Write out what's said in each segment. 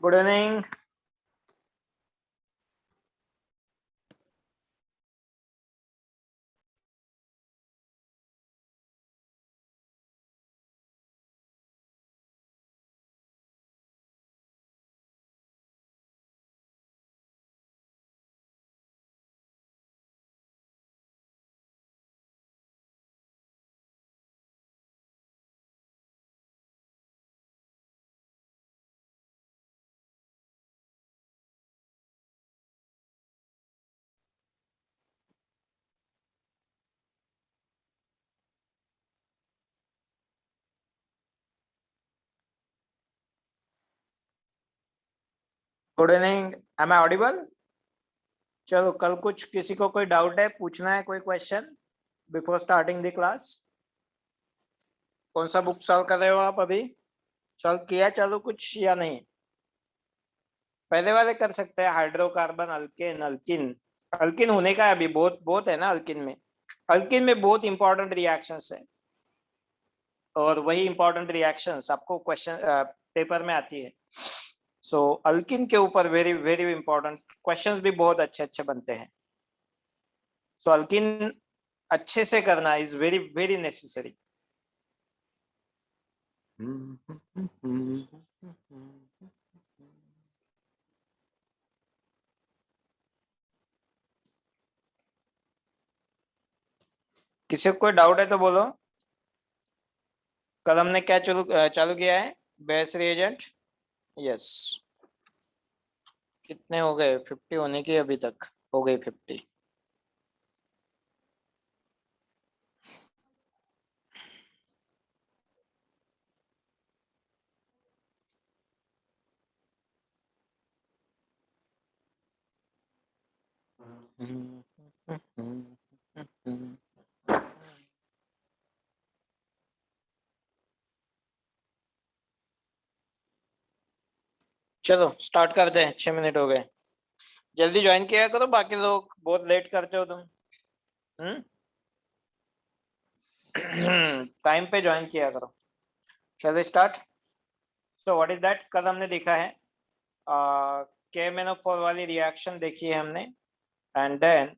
Good evening. Good evening. Am I audible? चलो, कल कुछ किसी को कोई डाउट है, पूछना है कोई question before starting the class? कौन सा बुक सॉल्व कर रहे हो आप अभी? सॉल्व किया चलो कुछ या नहीं? पहले वाले कर सकते हैं, हाइड्रोकार्बन, अल्केन, अल्किन। अल्किन होने का है अभी, बहुत बहुत है ना अल्किन में। अल्किन में बहुत इंपॉर्टेंट रिएक्शंस है, और वही इंपॉर्टेंट रिएक्शंस आपको क्वेश्चन पेपर में आती है। सो अल्किन के ऊपर वेरी वेरी इंपॉर्टेंट क्वेश्चंस भी बहुत अच्छे अच्छे बनते हैं। सो अल्किन अच्छे से करना इज वेरी वेरी नेसेसरी। किसी को कोई डाउट है तो बोलो। कल हमने क्या चालू किया है? Base reagent. यस। कितने हो गए? 50 होने की अभी तक हो गई 50। चलो स्टार्ट करते हैं, 6 मिनट हो गए। जल्दी ज्वाइन किया करो, बाकी लोग बहुत लेट करते हो तुम। टाइम पे ज्वाइन किया करो। चलो start. So what is that? कल हमने देखा है के मेनोफोर वाली रिएक्शन देखी है हमने। एंड देन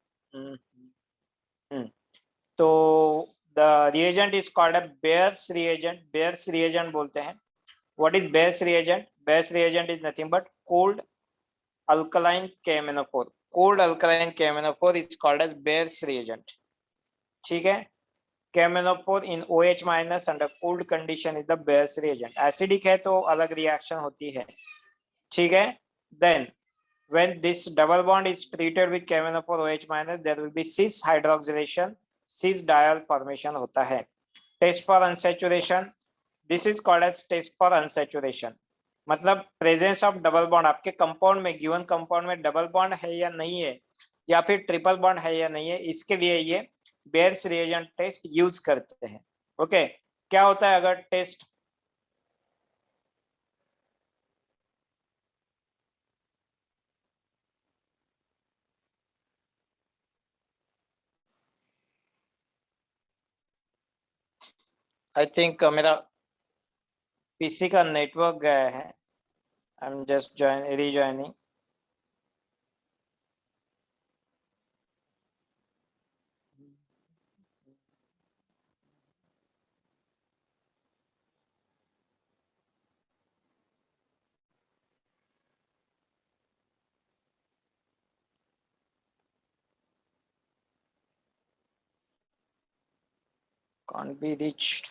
तो the reagent is called a bears reagent. Bears reagent बोलते हैं। What is bears reagent? Bears reagent is nothing but cold alkaline KMnO4. Cold alkaline KMnO4 is called as Beer's reagent. ठीक है? KMnO4 in OH minus under cooled condition is the Beer's reagent. Acidic है तो अलग reaction होती है। ठीक है? Then when this double bond is treated with KMnO4 OH minus, there will be cis hydroxylation, cis diol formation होता है। Test for unsaturation. This is called as test for unsaturation. मतलब प्रेजेंस ऑफ डबल बॉन्ड आपके compound में, given compound में double bond है या नहीं है, या फिर ट्रिपल बॉन्ड है या नहीं है, इसके लिए ये बेयर्स रिएजेंट टेस्ट यूज करते हैं। ओके, क्या होता है अगर टेस्ट? आई थिंक मेरा पीसी का नेटवर्क गया है। I am just rejoining. Can't be reached.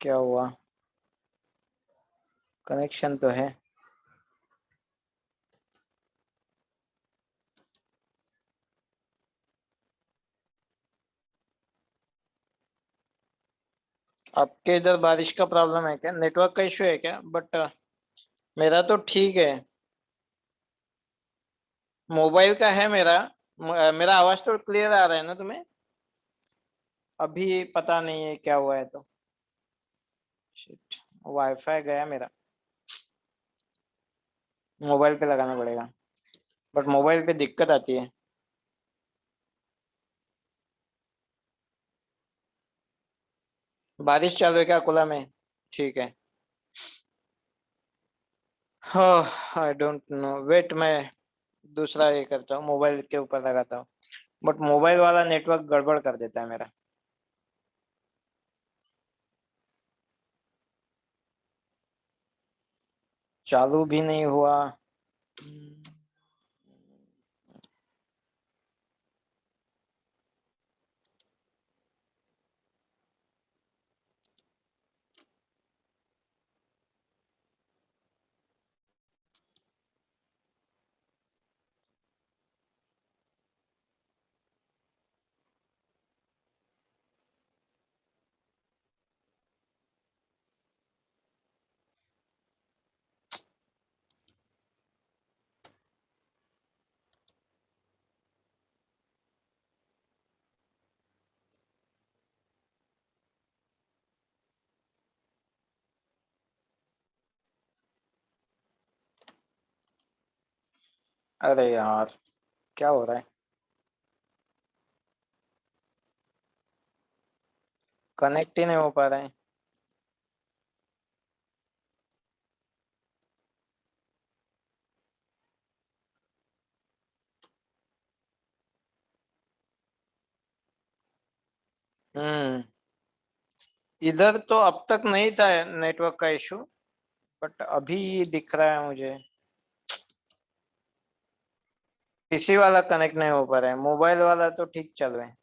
क्या हुआ? कनेक्शन तो है। आपके इधर बारिश का प्रॉब्लम है क्या? नेटवर्क का इश्यू है क्या? बट मेरा तो ठीक है। मोबाइल का है मेरा। मेरा आवाज तो क्लियर आ रहा है ना तुम्हें? अभी पता नहीं है क्या हुआ है तो। शिट, वाईफाई गया मेरा। मोबाइल पे लगाना पड़ेगा, बट मोबाइल पे दिक्कत आती है। बारिश चालू है क्या अकोला में? ठीक है। आई डोंट नो, वेट मैं दूसरा ये करता हूँ, मोबाइल के ऊपर लगाता हूँ, बट मोबाइल वाला नेटवर्क गड़बड़ कर देता है मेरा। चालू भी नहीं हुआ। अरे यार, क्या हो रहा है? कनेक्ट ही नहीं हो पा रहा है। हम्म। इधर तो अब तक नहीं था नेटवर्क का इशू, बट अभी दिख रहा है मुझे। पीसी वाला कनेक्ट नहीं हो पा रहा है, मोबाइल वाला तो ठीक चल रहा है।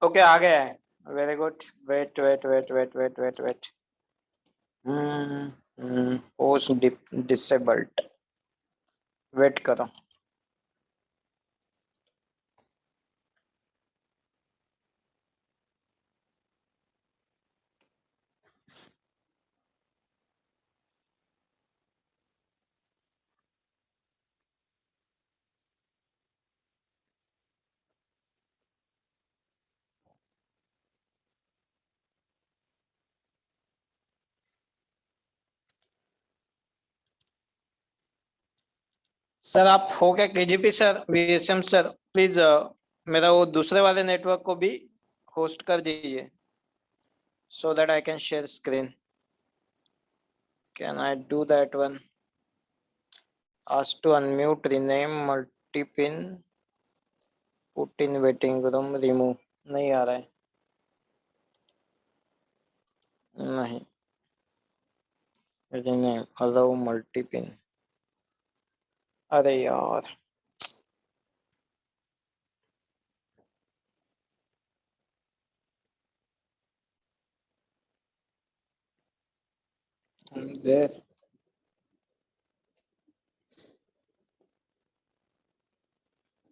ओके, आ गया है। Very good. Wait wait wait wait wait wait wait. Host disabled. Wait करो। सर आप हो क्या KGP sir, VSM sir, please मेरा वो दूसरे वाले नेटवर्क को भी होस्ट कर दीजिए, so that I can share screen. Can I do that one? Ask to unmute, rename, multi-pin, put in waiting room, remove. नहीं आ रहा है। नहीं। rename, allow multi-pin। अरे यार। there।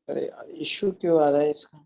अरे यार, इशू क्यों आ रहा है इसका?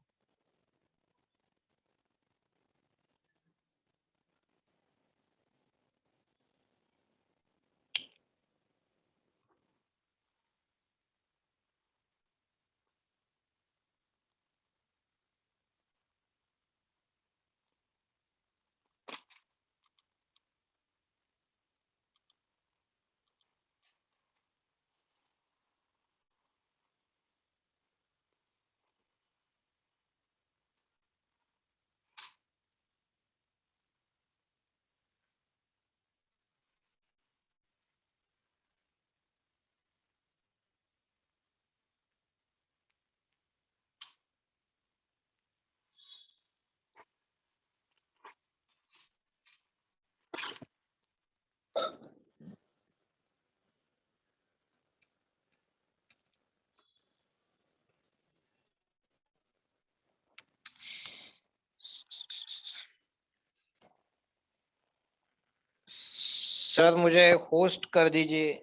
सर मुझे होस्ट कर दीजिए।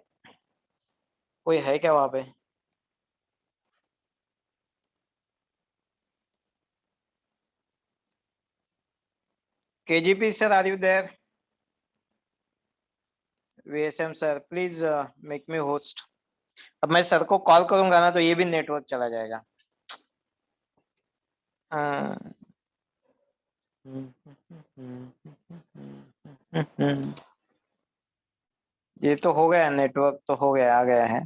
कोई है क्या वहां पे? KGP sir, are you there? VSM sir, please make me host. अब मैं सर को कॉल करूंगा ना तो ये भी नेटवर्क चला जाएगा। हाँ। ये तो हो गया, नेटवर्क तो हो गया, आ गया है।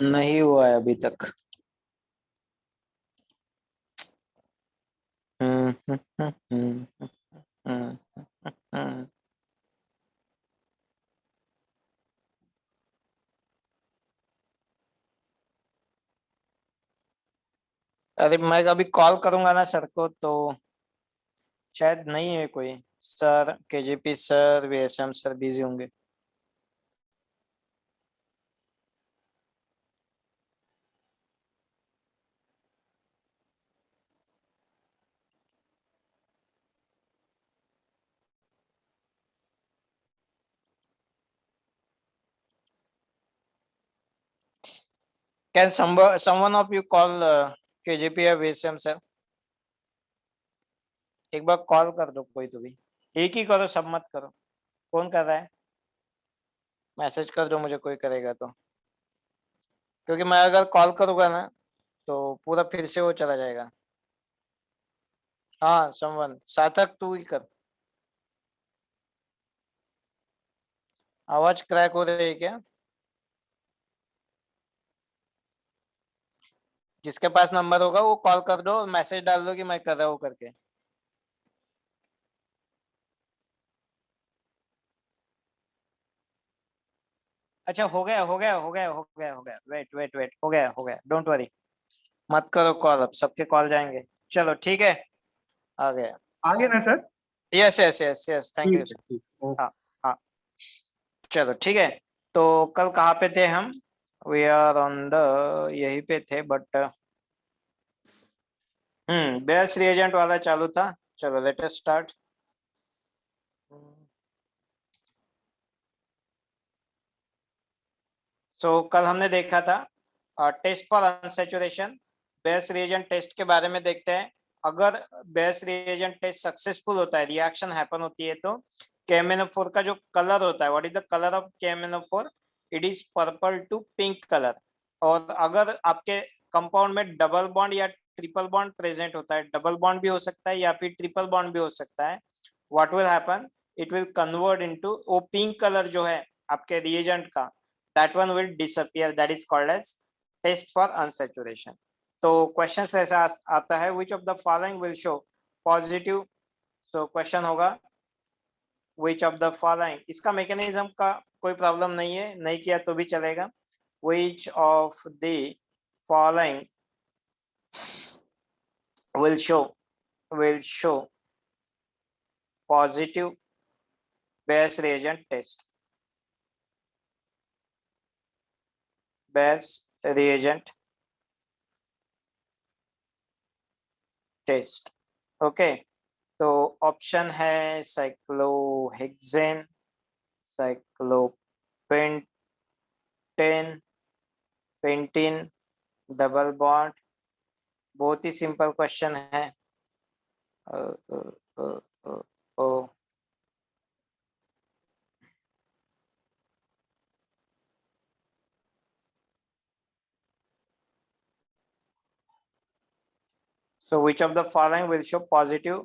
नहीं हुआ है अभी तक। अरे मैं अभी कॉल करूंगा ना सर को तो शायद नहीं है कोई। Sir KGP sir VSM sir busy होंगे। Can someone of you call KGP या वीएसएम सर? एक बार कॉल कर दो कोई तो भी। एक ही करो, सब मत करो। कौन कर रहा है? मैसेज कर दो मुझे, कोई करेगा तो। क्योंकि मैं अगर कॉल करूंगा ना तो पूरा फिर से वो चला जाएगा। हाँ समवन, सार्थक तू ही कर। आवाज क्रैक हो रही है क्या? जिसके पास नंबर होगा वो कॉल कर दो और मैसेज डाल दो कि मैं कर रहा हूँ करके। अच्छा हो गया हो गया हो गया हो गया हो गया, वेट वेट वेट, हो गया, डोंट वरी। मत करो कॉल, अब सबके कॉल जाएंगे। चलो ठीक है, आ गया। आगे ना sir. Yes yes yes yes, thank you ठीक है सर। ठीक, ओके। हाँ हाँ, चलो ठीक है। तो कल कहाँ पे थे हम? वी आर ऑन द, यहीं पे थे बट बेस्ट रिएजेंट वाला चालू था। चलो लेट अस स्टार्ट। सो कल हमने देखा था test for unsaturation. Best reagent test के बारे में देखते हैं। अगर बेस्ट रिएजेंट टेस्ट सक्सेसफुल होता है, रिएक्शन हैपन होती है, तो KMnO4 का जो कलर होता है, what is the colour of KMnO4? It is purple to pink colour. और अगर आपके कंपाउंड में डबल बॉन्ड या ट्रिपल बॉन्ड प्रेजेंट होता है, डबल बॉन्ड भी हो सकता है या फिर ट्रिपल बॉन्ड भी हो सकता है, what will happen? It will convert into, वो पिंक कलर जो है आपके रिएजेंट का, that one will disappear, that is called as test for unsaturation. तो क्वेश्चन ऐसा आता है, which of the following will show positive? so question होगा which of the following, इसका मैकेनिज्म का कोई प्रॉब्लम नहीं है, नहीं किया तो भी चलेगा। which of the following will show positive Bayes reagent test? Bayes reagent test, okay. तो ऑप्शन है cyclohexane, cyclopentane, pentene, double bond. बहुत ही सिंपल क्वेश्चन है। अ, अ, अ, अ, ओ so which of the following will show positive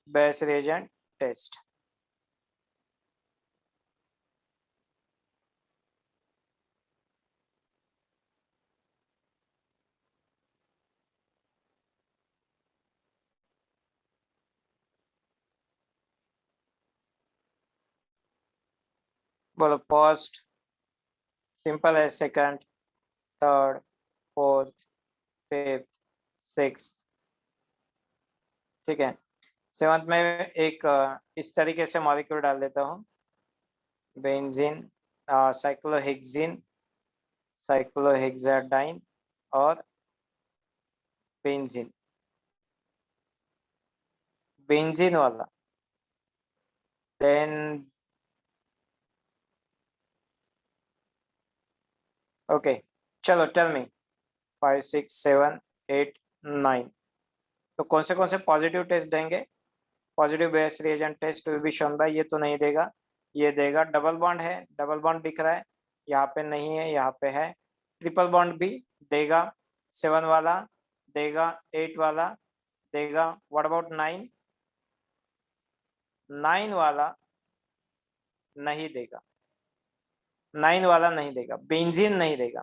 Bayes reagent test? बोलो first, simple है, second, third, fourth, fifth, sixth, ठीक है। Seventh में एक इस तरीके से मॉलिक्यूल डाल देता हूँ, बेंजीन, साइक्लोहेक्सिन, साइक्लोहेक्साडाइन और बेंजीन, बेंजीन वाला। देन ओके, चलो टेल मी, 5 6 7 8 9, तो कौन से पॉजिटिव टेस्ट देंगे? Positive base reagent test will be shown by, ये तो नहीं देगा, ये देगा डबल बॉन्ड है, डबल बॉन्ड दिख रहा है, यहाँ पे नहीं है, यहाँ पे है। ट्रिपल बॉन्ड भी देगा, 7 वाला देगा, 8 वाला देगा। What about 9? 9 वाला नहीं देगा, 9 वाला नहीं देगा, बेंजीन नहीं देगा।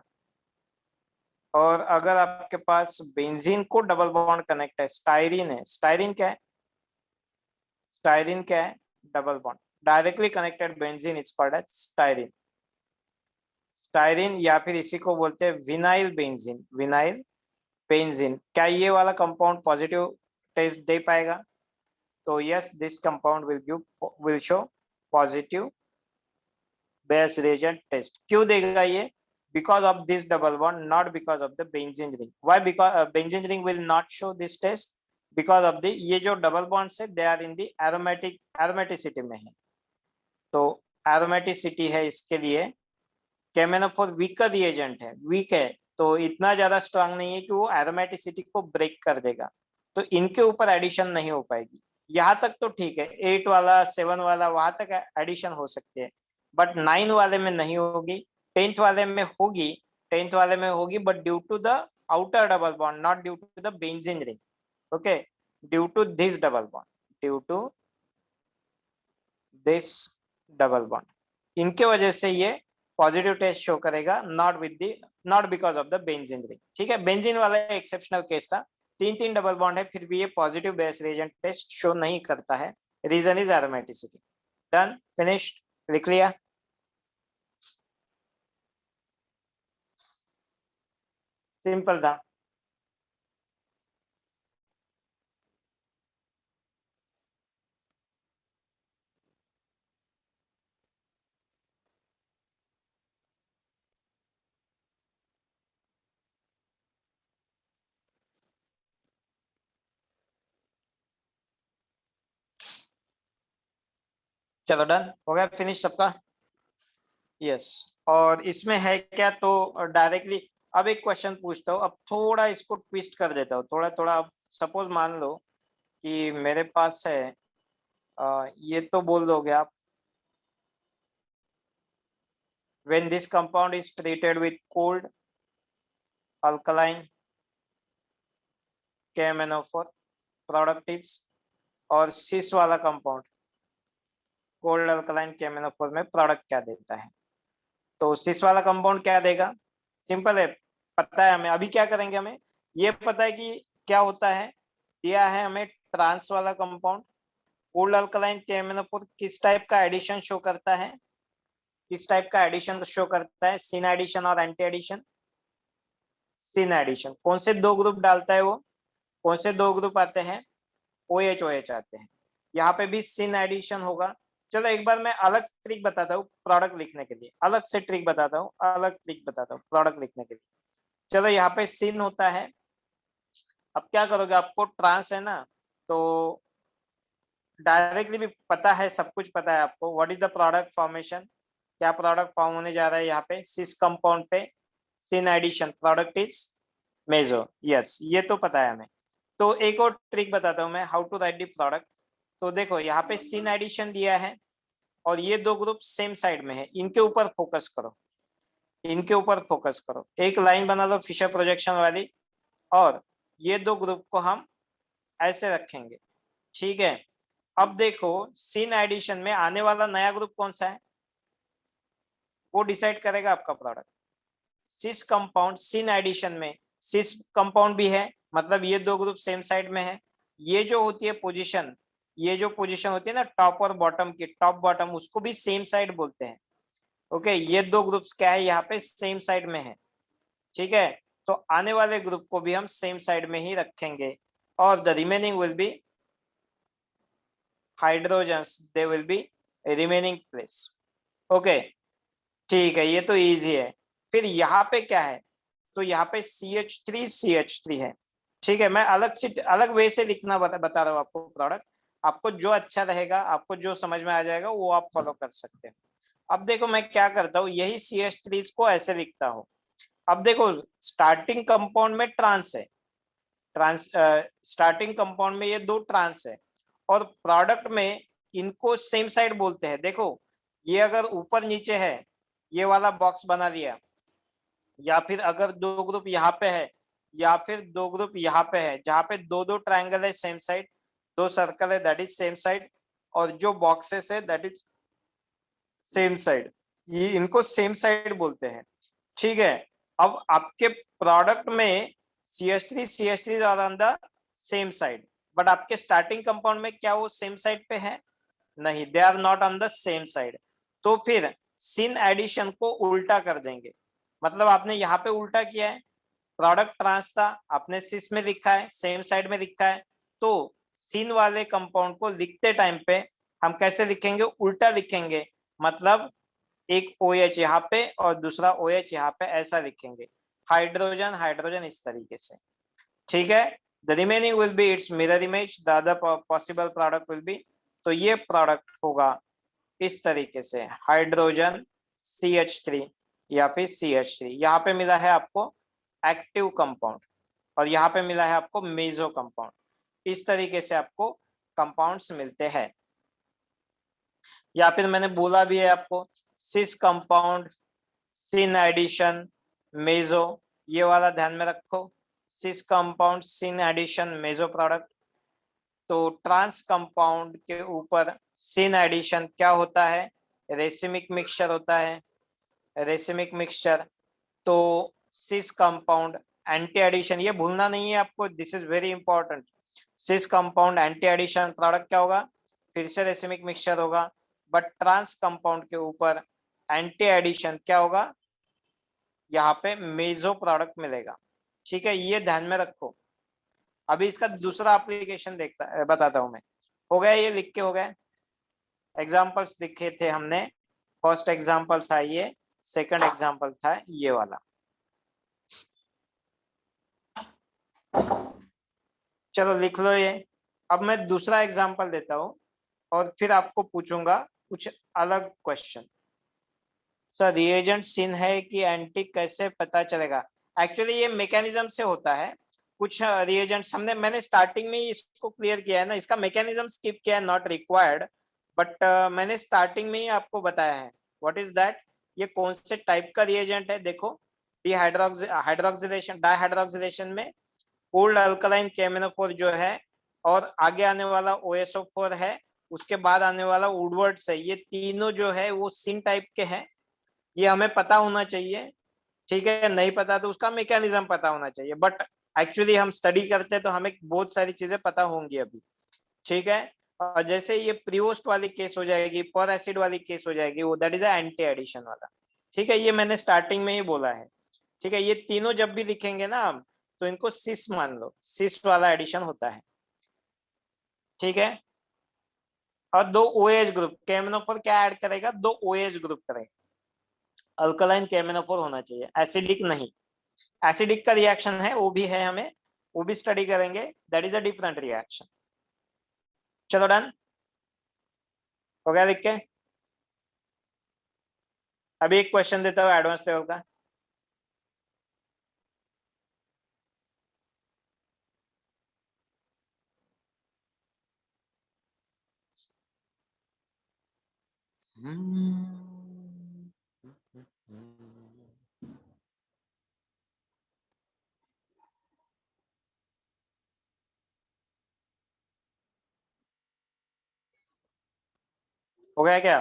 और अगर आपके पास बेंजीन को डबल बॉन्ड कनेक्ट है, स्टाइरिन है, स्टाइरिन क्या है? स्टाइरिन क्या है? Double bond, directly connected benzene is called as styrene. Styrene या फिर इसी को बोलते हैं विनाइल बेंजीन, विनाइल बेंजीन। क्या ये वाला कंपाउंड पॉजिटिव टेस्ट दे पाएगा? तो yes, this compound will show positive base reagent test. क्यों देगा ये? because of this double bond, not because of the benzene ring. Why? Because benzene ring will not show this test because of the ये जो double bonds है, they are in the aromaticity में है। तो aromaticity है इसके लिए, केमेनोफोर weaker reagent है, वीक है, तो इतना ज्यादा स्ट्रांग नहीं है कि वो एरोमेटिसिटी को ब्रेक कर देगा, तो इनके ऊपर एडिशन नहीं हो पाएगी। यहाँ तक तो ठीक है, 8 वाला 7 वाला वहां तक एडिशन हो सकती है, बट 9 वाले में नहीं होगी, 10th वाले में होगी, 10th वाले में होगी, but due to the outer double bond, not due to the benzene ring. Okay, due to this double bond, due to this double bond, इनके वजह से ये पॉजिटिव टेस्ट शो करेगा, not because of the benzene ring. ठीक है, benzene वाला exceptional case था, 3 double bond है, फिर भी ये positive base reagent test show नहीं करता है। Reason is aromaticity. Done, finished, लिख लिया? सिंपल था। चलो डन हो गया, फिनिश सबका? यस। और इसमें है क्या, तो डायरेक्टली अब एक क्वेश्चन पूछता हूँ, अब थोड़ा इसको ट्विस्ट कर देता हूँ, थोड़ा थोड़ा। अब सपोज मान लो कि मेरे पास है, ये तो बोल दोगे आप, when this compound is treated with cold alkaline KMnO4 product is, और सिस वाला कंपाउंड कोल्ड अल्कलाइन KMnO4 में प्रोडक्ट क्या देता है? तो सिस वाला कंपाउंड क्या देगा? सिंपल है, पता है हमें। अभी क्या करेंगे, हमें ये पता है कि क्या होता है, दिया है हमें ट्रांस वाला कंपाउंड। कोल्ड अल्कलाइन KMnO4 किस टाइप का एडिशन शो करता है? किस टाइप का एडिशन शो करता है? सिन एडिशन और एंटी एडिशन? Syn addition. कौन से दो ग्रुप डालता है वो? कौन से दो ग्रुप आते हैं? OH OH आते हैं। यहाँ पे भी सिन एडिशन होगा। चलो एक बार मैं अलग ट्रिक बताता हूँ प्रोडक्ट लिखने के लिए, अलग से ट्रिक बताता हूँ, अलग ट्रिक बताता हूँ प्रोडक्ट लिखने के लिए। चलो यहाँ पे सिन होता है, अब क्या करोगे, आपको ट्रांस है ना, तो डायरेक्टली भी पता है, सब कुछ पता है आपको। What is the product formation? क्या प्रोडक्ट फॉर्म होने जा रहा है यहाँ पे सिस कंपाउंड पे? Syn addition, product is meso. Yes, ये तो पता है हमें। तो एक और ट्रिक बताता हूँ मैं, how to write the product. तो देखो यहाँ पे सिन एडिशन दिया है और ये दो ग्रुप सेम साइड में है, इनके ऊपर फोकस करो, इनके ऊपर फोकस करो, एक लाइन बना लो फिशर प्रोजेक्शन वाली, और ये दो ग्रुप को हम ऐसे रखेंगे। ठीक है, अब देखो सिन एडिशन में आने वाला नया ग्रुप कौन सा है, वो डिसाइड करेगा आपका प्रोडक्ट। सिस कंपाउंड सिन एडिशन में सिस कंपाउंड भी है, मतलब ये दो ग्रुप सेम साइड में है। ये जो होती है पोजीशन, ये जो पोजीशन होती है ना टॉप और बॉटम की, टॉप बॉटम, उसको भी सेम साइड बोलते हैं। ओके, ये दो ग्रुप्स क्या है यहाँ पे सेम साइड में है, ठीक है। तो आने वाले ग्रुप को भी हम सेम साइड में ही रखेंगे और the remaining will be hydrogens, they will be remaining place. Okay, ठीक है, ये तो इजी है। फिर यहाँ पे क्या है, तो यहाँ पे CH3 है, ठीक है। मैं अलग से अलग वे से लिखना बता रहा हूँ आपको प्रोडक्ट, आपको जो अच्छा रहेगा, आपको जो समझ में आ जाएगा वो आप फॉलो कर सकते हैं। अब देखो मैं क्या करता हूँ, यही CH3 को ऐसे लिखता हूँ। अब देखो स्टार्टिंग कंपाउंड में ट्रांस है, ट्रांस स्टार्टिंग कंपाउंड में ये दो ट्रांस है और प्रोडक्ट में इनको सेम साइड बोलते हैं। देखो ये अगर ऊपर नीचे है, ये वाला बॉक्स बना दिया, या फिर अगर दो ग्रुप यहाँ पे है या फिर दो ग्रुप यहाँ पे है, जहाँ पे दो दो ट्रायंगल है सेम साइड, दो सर्कल है दैट इज सेम साइड, और जो बॉक्सेस है दैट इज सेम साइड, ये इनको सेम साइड बोलते हैं, ठीक है। अब आपके प्रोडक्ट में CH3 are on the same side, but आपके स्टार्टिंग कंपाउंड में क्या वो सेम साइड पे है? नहीं, they are not on the same side. तो फिर सिन एडिशन को उल्टा कर देंगे, मतलब आपने यहाँ पे उल्टा किया है, प्रोडक्ट ट्रांस था, आपने सिस में लिखा है, सेम साइड में लिखा है, तो सिन वाले कंपाउंड को लिखते टाइम पे हम कैसे लिखेंगे? उल्टा लिखेंगे, मतलब एक OH यहाँ पे और दूसरा OH यहाँ पे, ऐसा लिखेंगे, हाइड्रोजन हाइड्रोजन इस तरीके से, ठीक है। The remaining will be it's mirror image, the other possible product will be, तो ये प्रोडक्ट होगा इस तरीके से, हाइड्रोजन CH3 या फिर CH3, यहाँ पे मिला है आपको एक्टिव कंपाउंड और यहाँ पे मिला है आपको मेजो कंपाउंड, इस तरीके से आपको कंपाउंड्स मिलते हैं। या फिर मैंने बोला भी है आपको सिस कंपाउंड, सिन एडिशन, मेजो, ये वाला ध्यान में रखो, सिस कंपाउंड, सिन एडिशन, मेजो प्रोडक्ट। तो ट्रांस कंपाउंड के ऊपर सिन एडिशन क्या होता है? रेसिमिक मिक्सचर होता है, रेसिमिक मिक्सचर। तो सिस कंपाउंड एंटी एडिशन, ये भूलना नहीं है आपको, this is very important. Cis compound anti addition product क्या होगा? फिर से रेसिमिक मिक्सचर होगा, बट ट्रांस कंपाउंड के ऊपर एंटी एडिशन क्या होगा? यहाँ पे मेजो प्रोडक्ट मिलेगा, ठीक है, ये ध्यान में रखो। अभी इसका दूसरा एप्लीकेशन देखता बताता हूं मैं। हो गया, ये लिख के हो गया, एग्जाम्पल्स लिखे थे हमने, फर्स्ट एग्जाम्पल था ये, सेकंड एग्जाम्पल था ये वाला। चलो लिख लो ये। अब मैं दूसरा एग्जाम्पल देता हूं और फिर आपको पूछूंगा कुछ अलग क्वेश्चन। सर रिएजेंट सिन है कि एंटी कैसे पता चलेगा? एक्चुअली ये मैकेनिज्म से होता है। कुछ रिएजेंट्स मैंने स्टार्टिंग में ही इसको क्लियर किया है ना, इसका मैकेनिज्म स्किप किया है, नॉट रिक्वायर्ड, बट मैंने स्टार्टिंग में ही आपको बताया है। What is that? ये कौन से टाइप का रिएजेंट है? देखो, हाइड्रोक्सिलेशन डाइहाइड्रोक्सिलेशन में कोल्ड अल्कलाइन KMnO4 जो है, और आगे आने वाला OSO4 है, उसके बाद आने वाला वुडवर्ड्स है, ये तीनों जो है वो सिन टाइप के हैं, ये हमें पता होना चाहिए, ठीक है। नहीं पता तो उसका मैकेनिज्म पता होना चाहिए, बट एक्चुअली हम स्टडी करते हैं तो हमें बहुत सारी चीजें पता होंगी अभी, ठीक है। और जैसे ये प्रीवोस्ट वाली केस हो जाएगी, पर एसिड वाली केस हो जाएगी, वो दैट इज एंटी एडिशन वाला, ठीक है। ये मैंने स्टार्टिंग में ही बोला है, ठीक है। ये तीनों जब भी लिखेंगे ना हम, तो इनको सिस मान लो, सिस वाला एडिशन होता है, ठीक है। और दो OH ग्रुप, KMnO4 क्या ऐड करेगा? दो OH ग्रुप करेगा, अल्कलाइन KMnO4 होना चाहिए, एसिडिक नहीं। एसिडिक का रिएक्शन है, वो भी है, हमें वो भी स्टडी करेंगे, that is a different reaction. चलो डन हो गया लिख के। अभी एक क्वेश्चन देता हूँ एडवांस लेवल का। हो गया क्या?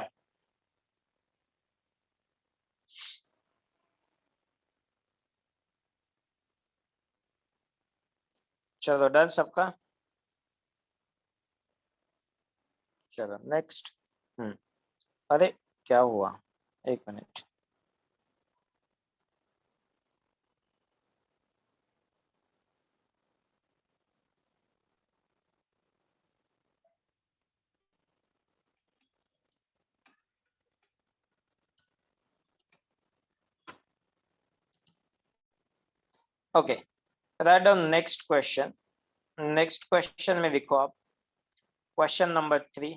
चलो डन सबका। चलो नेक्स्ट। अरे क्या हुआ? एक minute. Okay, write down next question. Next question में लिखो आप, question number 3,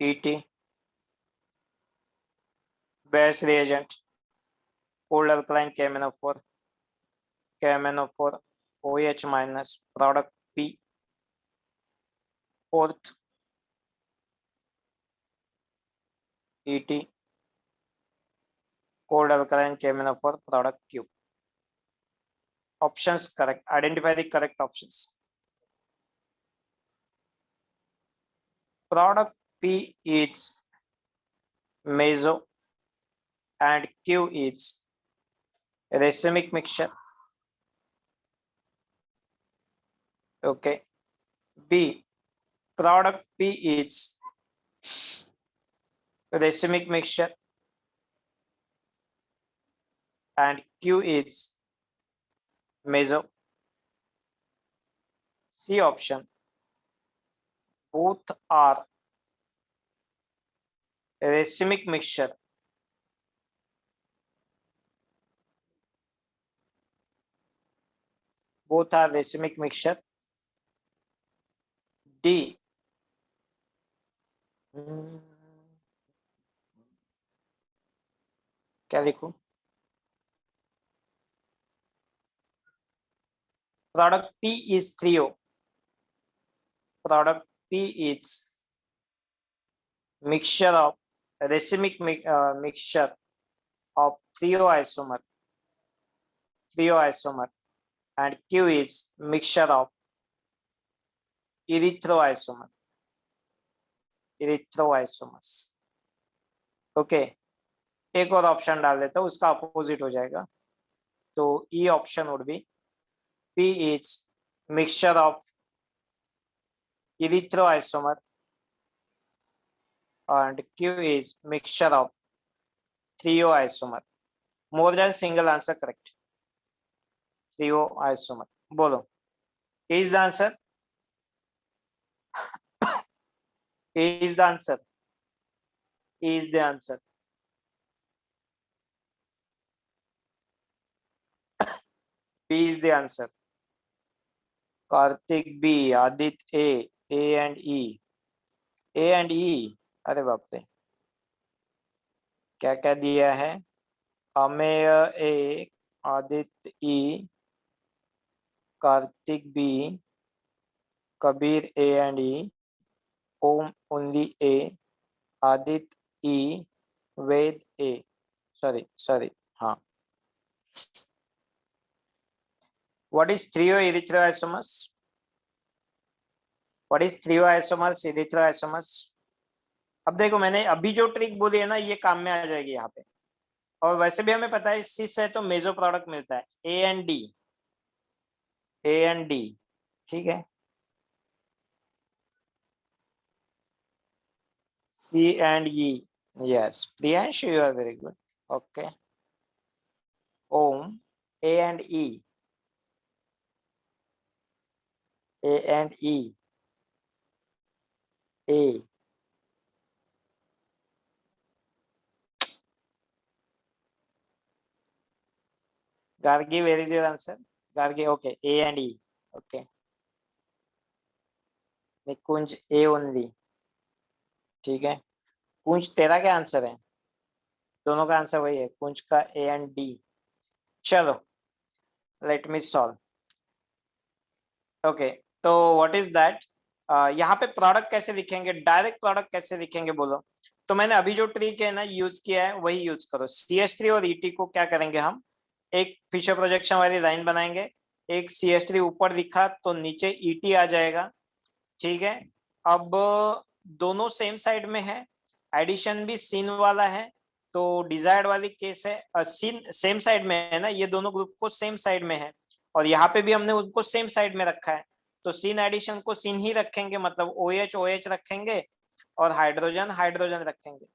ET Bayes reagent, cold alkaline KMnO4, KMnO4 OH minus, product P, fourth ET cold alkaline KMnO4, product Q. Options correct. Identify the correct options. Product P is meso and Q is racemic mixture. Okay. B, product P is racemic mixture and Q is meso. C option, both are racemic mixture. Both are racemic mixture. D, क्या लिखूं? Product P is trio. Product P is mixture of racemic mixture of trio isomer, and Q is mixture of erythroisomers. Okay, एक और option डाल देता हूं, उसका opposite हो जाएगा। तो E option would be P is mixture of erythroisomer and Q is mixture of threoisomer. More than single answer correct. Threoisomer. बोलो, is the answer? Is the answer? Is the answer? B is the answer. Karthik B, Adit A, A and E. A and E, अरे बाप रे, क्या क्या दिया है? Ameya A, Aditya E, Kartik B, Kabir A and E, Om only A, Aditya E, Veda A. Sorry, हाँ. What is threoerythroisomers? What is threoisomers, erythroisomers? अब देखो, मैंने अभी जो ट्रिक बोली है ना, ये काम में आ जाएगी यहाँ पे। और वैसे भी हमें पता है सिस है तो मेजो प्रोडक्ट मिलता है, ए एंड डी, ठीक है। C and E, yes Priyansh, you are very good. Okay, Om, A and E, A, Gargi, where is your answer? Gargi, okay, A and E, okay. Nikunj A only, ठीक है। कुंज, तेरा क्या आंसर है? दोनों का आंसर वही है, कुंज का ए एंड डी। चलो, लेट मी सॉल्व। ओके, तो व्हाट इज दैट? यहाँ पे प्रोडक्ट कैसे लिखेंगे, डायरेक्ट प्रोडक्ट कैसे लिखेंगे बोलो? तो मैंने अभी जो ट्रिक है ना यूज किया है वही यूज करो। CH3 और ET को क्या करेंगे, हम एक फीचर प्रोजेक्शन वाली लाइन बनाएंगे। एक CH3 ऊपर लिखा तो नीचे ET आ जाएगा, ठीक है। अब दोनों सेम साइड में है, एडिशन भी सीन वाला है, तो डिजायर्ड वाली केस है। सीन सेम साइड में है ना, ये दोनों ग्रुप को सेम साइड में है, और यहाँ पे भी हमने उनको सेम साइड में रखा है। तो सिन एडिशन को सिन ही रखेंगे, मतलब OH OH रखेंगे और हाइड्रोजन हाइड्रोजन रखेंगे।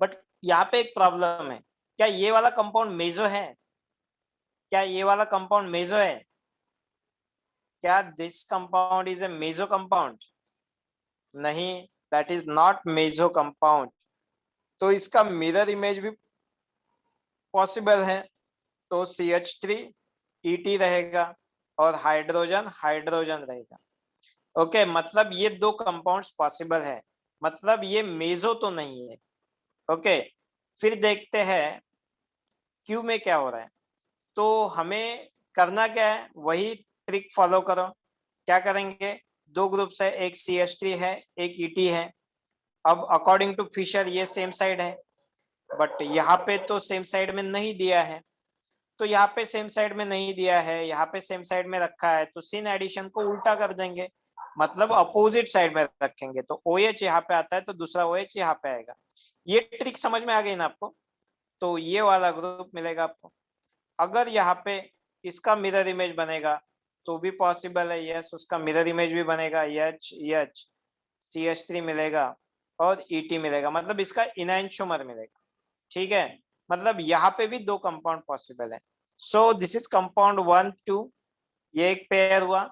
बट यहाँ पे एक प्रॉब्लम है, क्या ये वाला कंपाउंड मेजो है? क्या ये वाला कंपाउंड मेजो है? क्या this compound is a meso compound? नहीं, that is not meso compound. तो इसका मिरर इमेज भी पॉसिबल है, तो CH3 ET रहेगा और हाइड्रोजन हाइड्रोजन रहेगा। ओके, मतलब ये दो कंपाउंड्स पॉसिबल है, मतलब ये मेजो तो नहीं है। ओके, फिर देखते हैं क्यू में क्या हो रहा है। तो हमें करना क्या है, वही ट्रिक फॉलो करो। क्या करेंगे, दो ग्रुप्स है, एक CH3 है एक ET है। अब अकॉर्डिंग टू फिशर ये सेम साइड है, बट यहाँ पे तो सेम साइड में नहीं दिया है। तो यहाँ पे सेम साइड में नहीं दिया है, यहाँ पे सेम साइड में रखा है, तो सिन एडिशन को उल्टा कर देंगे, मतलब अपोजिट साइड में रखेंगे। तो OH यहाँ पे आता है तो दूसरा OH यहाँ पे आएगा। ये ट्रिक समझ में आ गई ना आपको? तो ये वाला ग्रुप मिलेगा आपको। अगर यहाँ पे इसका मिरर इमेज बनेगा तो भी पॉसिबल है, यस, उसका मिरर इमेज भी बनेगा, H CH3 मिलेगा और ET मिलेगा, मतलब इसका इनैंशोमर मिलेगा। ठीक है, मतलब यहाँ पे भी दो कंपाउंड पॉसिबल है। सो दिस इज कंपाउंड 1 2, ये एक पेयर हुआ।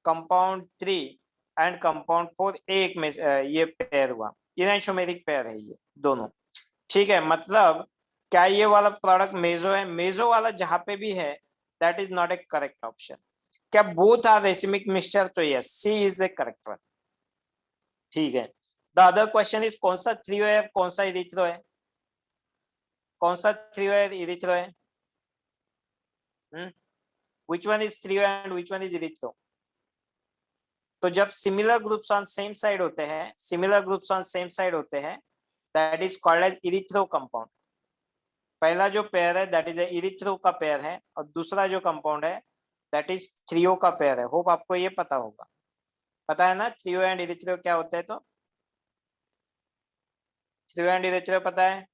कंपाउंड 3 एंड कंपाउंड 4 एक में ये पेयर हुआ, इनैंशोमेरिक पेयर है ये दोनों। ठीक है, मतलब क्या ये वाला प्रोडक्ट मेजो है? मेजो वाला जहां पे भी है that is not a correct option. क्या बोथ आर रेसिमिक मिक्सचर? तो yes, C is a correct one. ठीक है, द अदर क्वेश्चन इज कौन सा थ्रियो है कौन सा इरिथ्रो है? कौन सा थ्रियो है इरिथ्रो है? Which one is threo and which one is erythro? तो जब similar groups on same side होते हैं, similar groups on same side होते हैं, that is called as erythro compound. पहला जो पेयर है दैट इज इरिथ्रो का पेयर है, और दूसरा जो कंपाउंड है दैट इज थ्रियो का पेयर है। होप आपको ये पता होगा। पता है ना थ्रियो एंड इरिथ्रो क्या होते हैं? तो थ्रियो एंड इरिथ्रो पता है?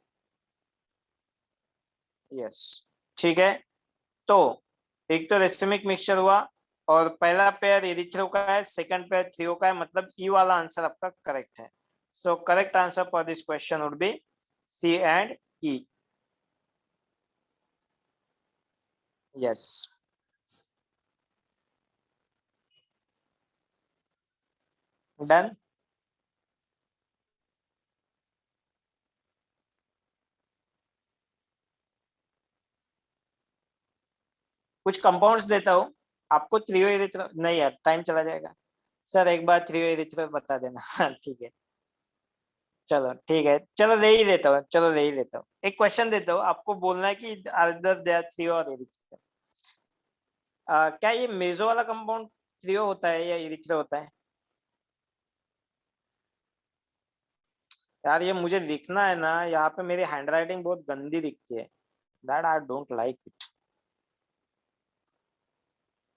यस, ठीक है। तो एक तो रेसिमिक मिक्सचर हुआ, और पहला पेयर इरिथ्रो का है, सेकंड पेयर थ्रियो का है, मतलब ई वाला आंसर आपका करेक्ट है। So correct answer for this question would be C and E. Yes, done. कुछ कंपाउंड्स देता हूँ आपको, थ्रियो इरिथ्रो नहीं यार, टाइम चला जाएगा। सर एक बार थ्रियो इरिथ्रो बता देना। हाँ, ठीक है, चलो ठीक है, चलो ले ही लेता हूँ, चलो ले ही लेता हूँ। एक क्वेश्चन देता हूँ, आपको बोलना है कि अदर दे आर थ्रियो और इरिथ्रो। क्या ये मेजो वाला कंपाउंड थ्रियो होता है या इरिथ्रो होता है? यार ये मुझे लिखना है ना, यहाँ पे मेरी हैंडराइटिंग बहुत गंदी दिखती है, that I don't like it.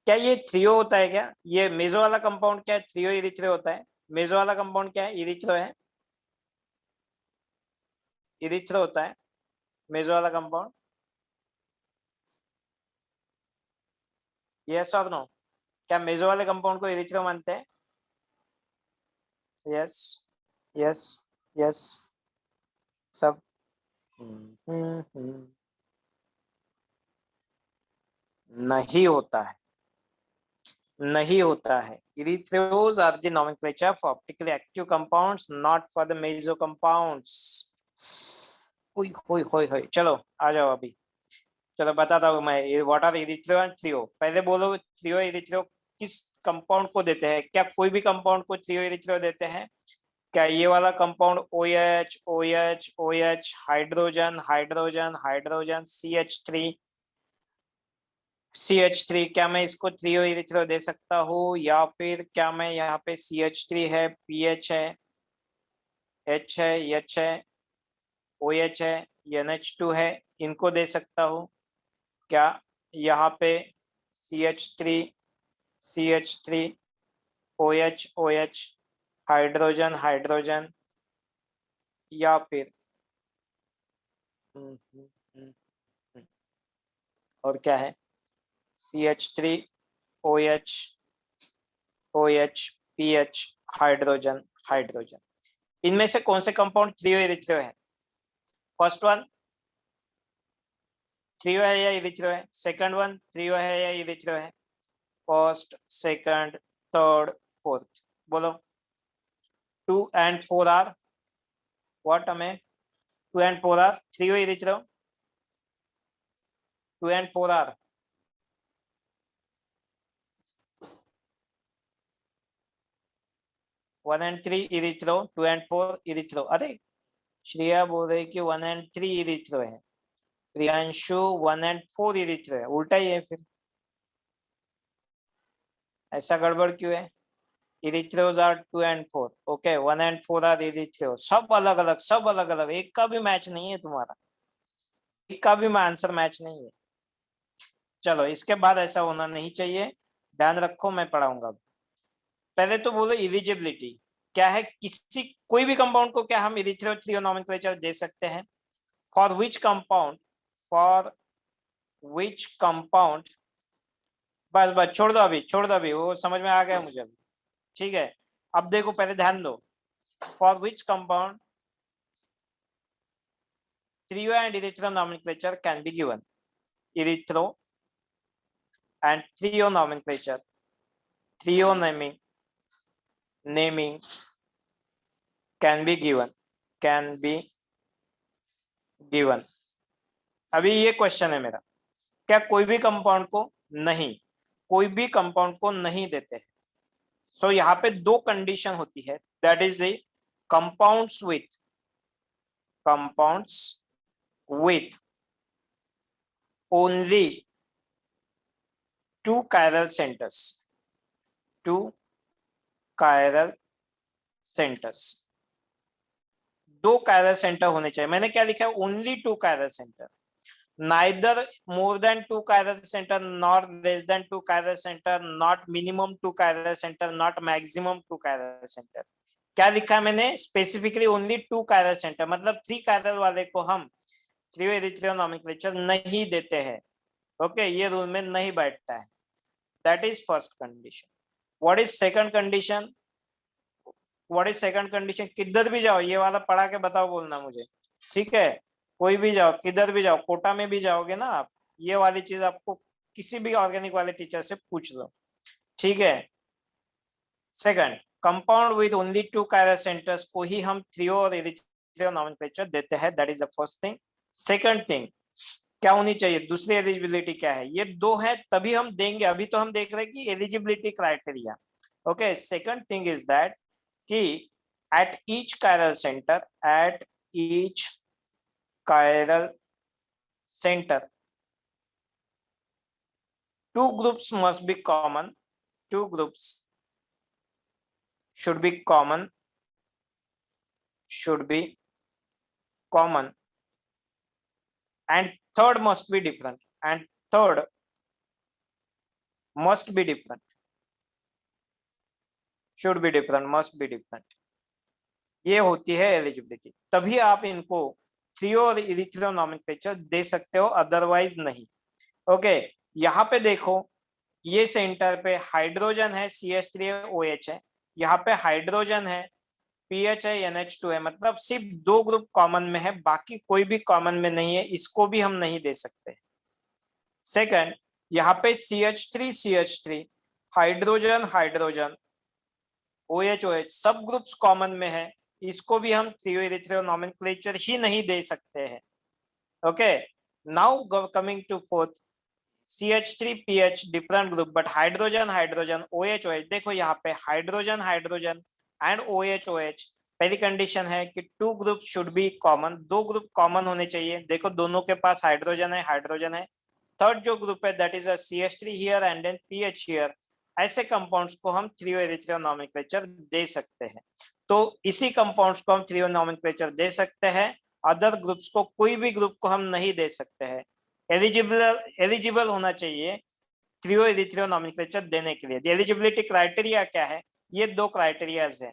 क्या ये थ्रियो होता है क्या? ये मेजो वाला कंपाउंड क्या है, थ्रियो इरिथ्रो होता है? मेजो वाला कंपाउंड क्या है, इरिथ्रो है? इरिथ्रो होता है मेजो वाला कंपाउंड? यस और नो? क्या मेजो वाले कंपाउंड को इरिथ्रो मानते हैं? यस, यस, यस, सब। नहीं होता है, नहीं होता है। Erythros are the nomenclature for optically active compounds, not for the meso compounds. ओए होए होए होए, चलो आ जाओ अभी। चलो बताता हूँ मैं, what are erythro and threo. पहले बोलो थ्रियो इरिथ्रो किस कंपाउंड को देते हैं? क्या कोई भी कंपाउंड को थ्रियो इरिथ्रो देते हैं? क्या ये वाला compound OH OH OH hydrogen hydrogen hydrogen CH3 क्या मैं इसको थ्रियो इरिथ्रो दे सकता हूँ? या फिर क्या मैं यहाँ पे CH3 है, PH है, H है, H है, OH है, NH2 है, इनको दे सकता हूँ? क्या यहाँ पे CH3 OH OH hydrogen hydrogen, या फिर हम्म, हम्म, हम्म, हम्म, और क्या है, CH3 OH OH, PH, hydrogen, hydrogen. इनमें से कौन से कंपाउंड थ्रियो इरिथ्रियो है? फर्स्ट वन थ्रियो है या इरिथ्रियो है? सेकंड वन थ्रियो है या इरिथ्रियो है? फर्स्ट, सेकंड, थर्ड, फोर्थ, बोलो। 2 and 4 आर व्हाट? हमें 2 and 4 are threo erythro? 2 and 4 are 1 and 3 erythro, 2 and 4 erythro. अरे श्रेया बोल रही कि 1 and 3 इरिथ्रो है, प्रियांशु 1 and 4 इरिथ्रो है, उल्टा ही है फिर। ऐसा गड़बड़ क्यों है? Erythros are 2 and 4, okay 1 and 4 are erythro. सब अलग अलग, सब अलग अलग, एक का भी मैच नहीं है तुम्हारा, एक का भी आंसर मैच नहीं है। चलो इसके बाद ऐसा होना नहीं चाहिए, ध्यान रखो, मैं पढ़ाऊंगा। पहले तो बोलो इलिजिबिलिटी क्या है, किसी कोई भी कंपाउंड को क्या हम इरिथ्रो थ्रियो नॉमेनक्लेचर दे सकते हैं? For which compound, for which compound, बस बस छोड़ दो अभी, छोड़ दो अभी, वो समझ में आ गया मुझे अभी, ठीक है। अब देखो पहले ध्यान दो, for which compound trio and erythro nomenclature can be given? Erythro and trio nomenclature, trio naming can be given, can be given। अभी ये क्वेश्चन है मेरा, क्या कोई भी कंपाउंड को नहीं, कोई भी कंपाउंड को नहीं देते हैं? सो यहाँ पे दो कंडीशन होती है, that is the compounds with, compounds with only 2 chiral centers, 2 chiral centers, 2 chiral center होने चाहिए। मैंने क्या लिखा है? Only 2 chiral center, neither more than 2 chiral center, not less than 2 chiral center, not minimum 2 chiral center, not maximum 2 chiral center। क्या लिखा है मैंने? स्पेसिफिकली ओनली 2 chiral center, मतलब 3 chiral वाले को हम थ्रियो इरिथ्रियो नॉमेनक्लेचर नहीं देते हैं, ओके, ये रूल में नहीं बैठता है। That is first condition. What is second condition? What is second condition? किधर भी जाओ ये वाला पढ़ा के बताओ, बोलना मुझे, ठीक है? कोई भी जाओ, किधर भी जाओ, कोटा में भी जाओगे ना आप, ये वाली चीज आपको किसी भी ऑर्गेनिक वाले टीचर से पूछ लो, ठीक है? Second, compound with only 2 chiral centers को ही हम थ्रियो और इरिथ्रियो नॉमेनक्लेचर देते हैं, that is the first thing. Second thing क्या होनी चाहिए? दूसरी एलिजिबिलिटी क्या है? ये दो है तभी हम देंगे, अभी तो हम देख रहे हैं कि eligibility criteria, okay. Second thing is that कि at each chiral centre, at each chiral centre 2 groups must be common, 2 groups should be common, should be common, and third must be different, and third must be different, should be different, must be different। ये होती है eligibility, तभी आप इनको threo और इरिथ्रियो nomenclature दे सकते हो, otherwise नहीं, ओके। यहाँ पे देखो, ये सेंटर पे हाइड्रोजन है, CH3OH है, यहाँ पे हाइड्रोजन है, PH है, NH2 है, मतलब सिर्फ 2 ग्रुप कॉमन में है, बाकी कोई भी कॉमन में नहीं है, इसको भी हम नहीं दे सकते। सेकंड, यहाँ पे CH3 हाइड्रोजन हाइड्रोजन, OH सब ग्रुप्स कॉमन में है, इसको भी हम थ्रियो इरिथ्रियो नॉमेनक्लेचर ही नहीं दे सकते हैं, okay. Now coming to fourth, CH3PH different group, but hydrogen hydrogen, OH देखो यहाँ पे हाइड्रोजन हाइड्रोजन एंड OH। पहली कंडीशन है कि 2 group should be common, 2 group common होने चाहिए, देखो दोनों के पास हाइड्रोजन है, हाइड्रोजन है। थर्ड जो ग्रुप है that is a CH3 here and then PH here, ऐसे कंपाउंड्स को हम थ्रियो इरिथ्रियो नॉमेनक्लेचर दे सकते हैं। तो इसी कंपाउंड्स को हम थ्रियो नॉमेनक्लेचर दे सकते हैं, अदर ग्रुप्स को, कोई भी ग्रुप को हम नहीं दे सकते हैं। एलिजिबल होना चाहिए थ्रियो इरिथ्रियो नॉमेनक्लेचर देने के लिए। एलिजिबिलिटी क्राइटेरिया क्या है? ये 2 क्राइटेरियाज है,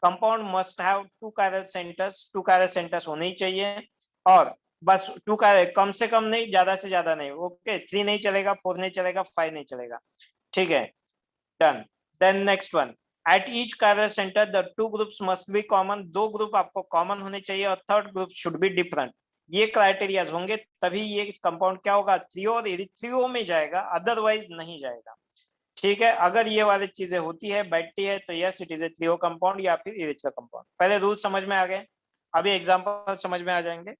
compound must have 2 chiral centers, 2 chiral centers होने ही चाहिए, और बस 2 chiral, कम से कम नहीं, ज्यादा से ज्यादा नहीं, ओके। 3 नहीं चलेगा, 4 नहीं चलेगा, 5 नहीं चलेगा, ठीक है, done. Then next one, at each chiral centre the two groups must be common, दो ग्रुप आपको कॉमन होने चाहिए और third group should be different. ये क्राइटेरियाज होंगे तभी ये कंपाउंड क्या होगा, थ्रियो और इरिथ्रियो में जाएगा, अदरवाइज नहीं जाएगा। ठीक है, अगर ये वाली चीजें होती है, बैठती है, तो yes it is a threo compound या फिर इरिथ्रियो कंपाउंड। पहले रूल समझ में आ गए, अभी एग्जांपल समझ में आ जाएंगे।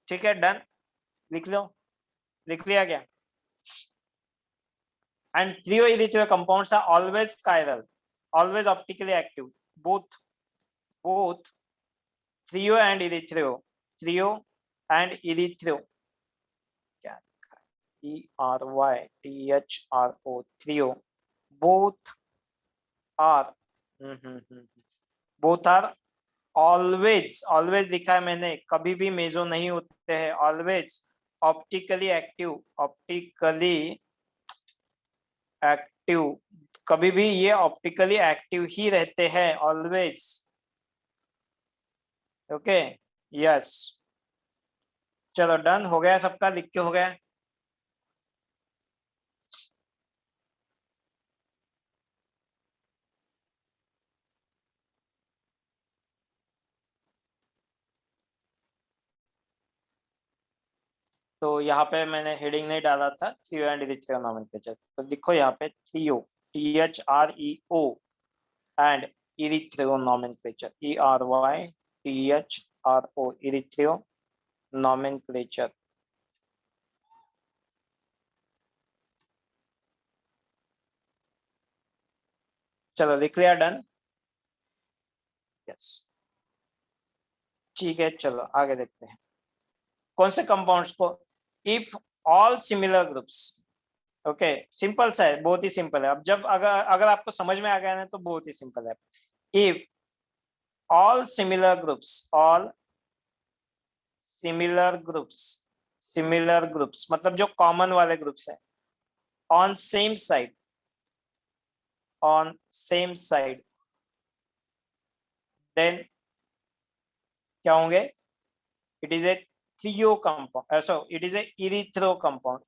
ठीक है, डन, लिख लो, लिख लिया गया। And threo erythro compounds are always chiral, always optically active, both trio and erythro, trio and erythro, क्या ERYTHRO, trio, both are both are always, always लिखा है मैंने, कभी भी मेजो नहीं होते हैं, always optically active, optically active, कभी भी ये ऑप्टिकली एक्टिव ही रहते हैं, ऑलवेज। ओके, यस, चलो डन हो गया सबका, लिख के हो गया। तो यहाँ पे मैंने हेडिंग नहीं डाला था, थ्रियो एंड इरिथ्रियो नोमेनक्लेचर, तो देखो यहाँ पे threo, THREO, and erythro nomenclature, ERYTHRO, erythro nomenclature. चलो लिख लिया, डन, यस, ठीक है, चलो आगे देखते हैं कौन से कंपाउंड्स को, if all similar groups, okay, simple सा है, बहुत ही सिंपल है। अब जब अगर अगर आपको समझ में आ गया ना तो बहुत ही सिंपल है। If all similar groups, all similar groups, similar groups मतलब जो कॉमन वाले ग्रुप्स हैं, on same side, on same side, then क्या होंगे, it is a threo compound, so it is a erythro compound,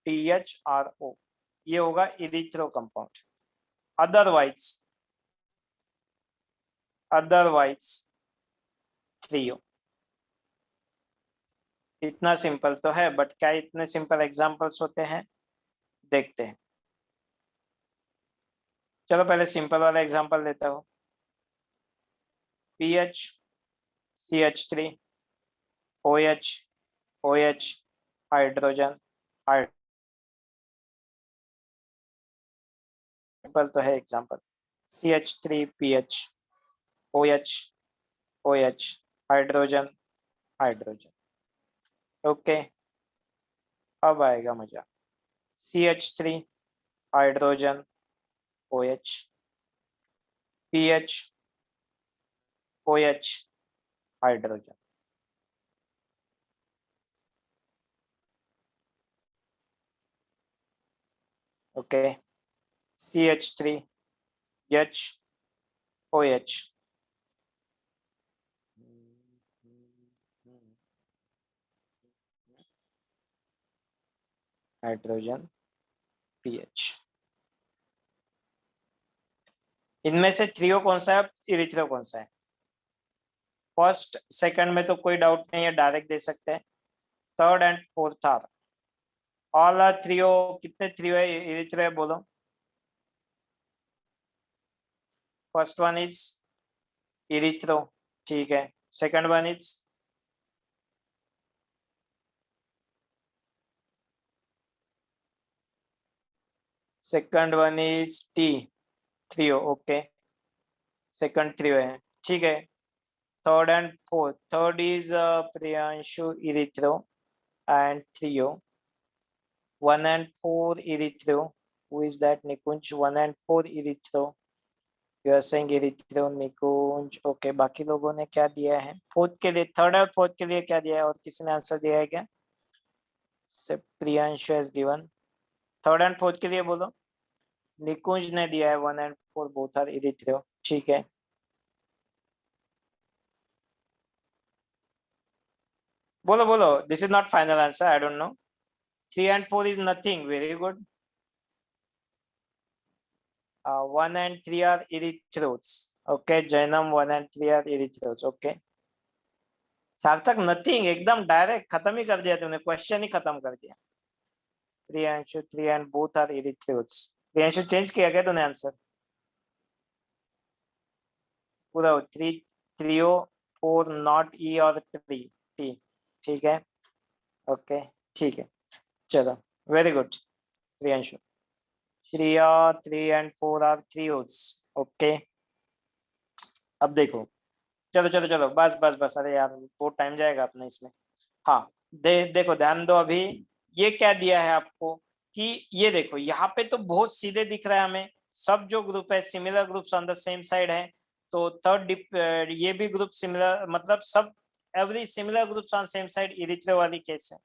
ERYTHRO, ये होगा erythro compound. Otherwise, otherwise threo. इतना simple तो है, बट क्या इतने सिंपल एग्जांपल्स होते हैं, देखते हैं। चलो पहले सिंपल वाला एग्जांपल लेता हूँ, PH CH3 OH OH hydrogen, simple तो है example, CH3PH OH OH hydrogen, hydrogen. Okay, अब आएगा मजा, CH3 hydrogen OH, PH OH hydrogen. Okay, CH3 H OH, hydrogen PH। इनमें से थ्रियो कौन सा है, इरिथ्रो कौन सा है? फर्स्ट सेकंड में तो कोई डाउट नहीं है, डायरेक्ट दे सकते हैं। Third and fourth are all are threo, कितने थ्रियो है, इरिथ्रो है, बोलो। फर्स्ट वन इज इरिथ्रो, ठीक है। Second one is, second one is T, threo, okay, second threo है, ठीक है। Third and fourth, third is Priyanshu, erythro and threo. 1 and 4 erythro, who is that, Nikunj? 1 and 4 erythro, you are saying erythro, Nikunj, okay। बाकी लोगों ने क्या दिया है fourth के लिए, थर्ड और फोर्थ के लिए क्या दिया है, और किसी ने आंसर दिया है क्या? से Priyanshu has given third and fourth के लिए, बोलो। निकुंज ने दिया है 1 and 4 both are erythro, ठीक है। बोलो बोलो, this is not final answer, I don't know. 3 and 4 is nothing, very good। 1 and 3 are erythrodes. Okay, Jainam 1 and 3 are erythrodes. Okay. सार्थक नथिंग, एकदम डायरेक्ट खत्म ही कर दिया तूने, क्वेश्चन ही खत्म कर दिया. Priyanshu 3 and both are erythrodes. Priyanshu change किया क्या तूने आंसर? पूरा 3 3 4 नॉट ई और 3 टी. ठीक है. ओके ठीक है. चलो very good Priyanshu. Shriya 3 and 4 are triodes. Okay. अब देखो, चलो चलो चलो, बस बस बस, अरे यार बहुत टाइम जाएगा अपने इसमें. हाँ, देखो ध्यान दो. अभी ये क्या दिया है आपको कि ये देखो यहाँ पे तो बहुत सीधे दिख रहा है हमें, सब जो ग्रुप है similar groups on the same side है. तो थर्ड ये भी ग्रुप सिमिलर, मतलब सब every similar groups on same side erythro वाली केस है.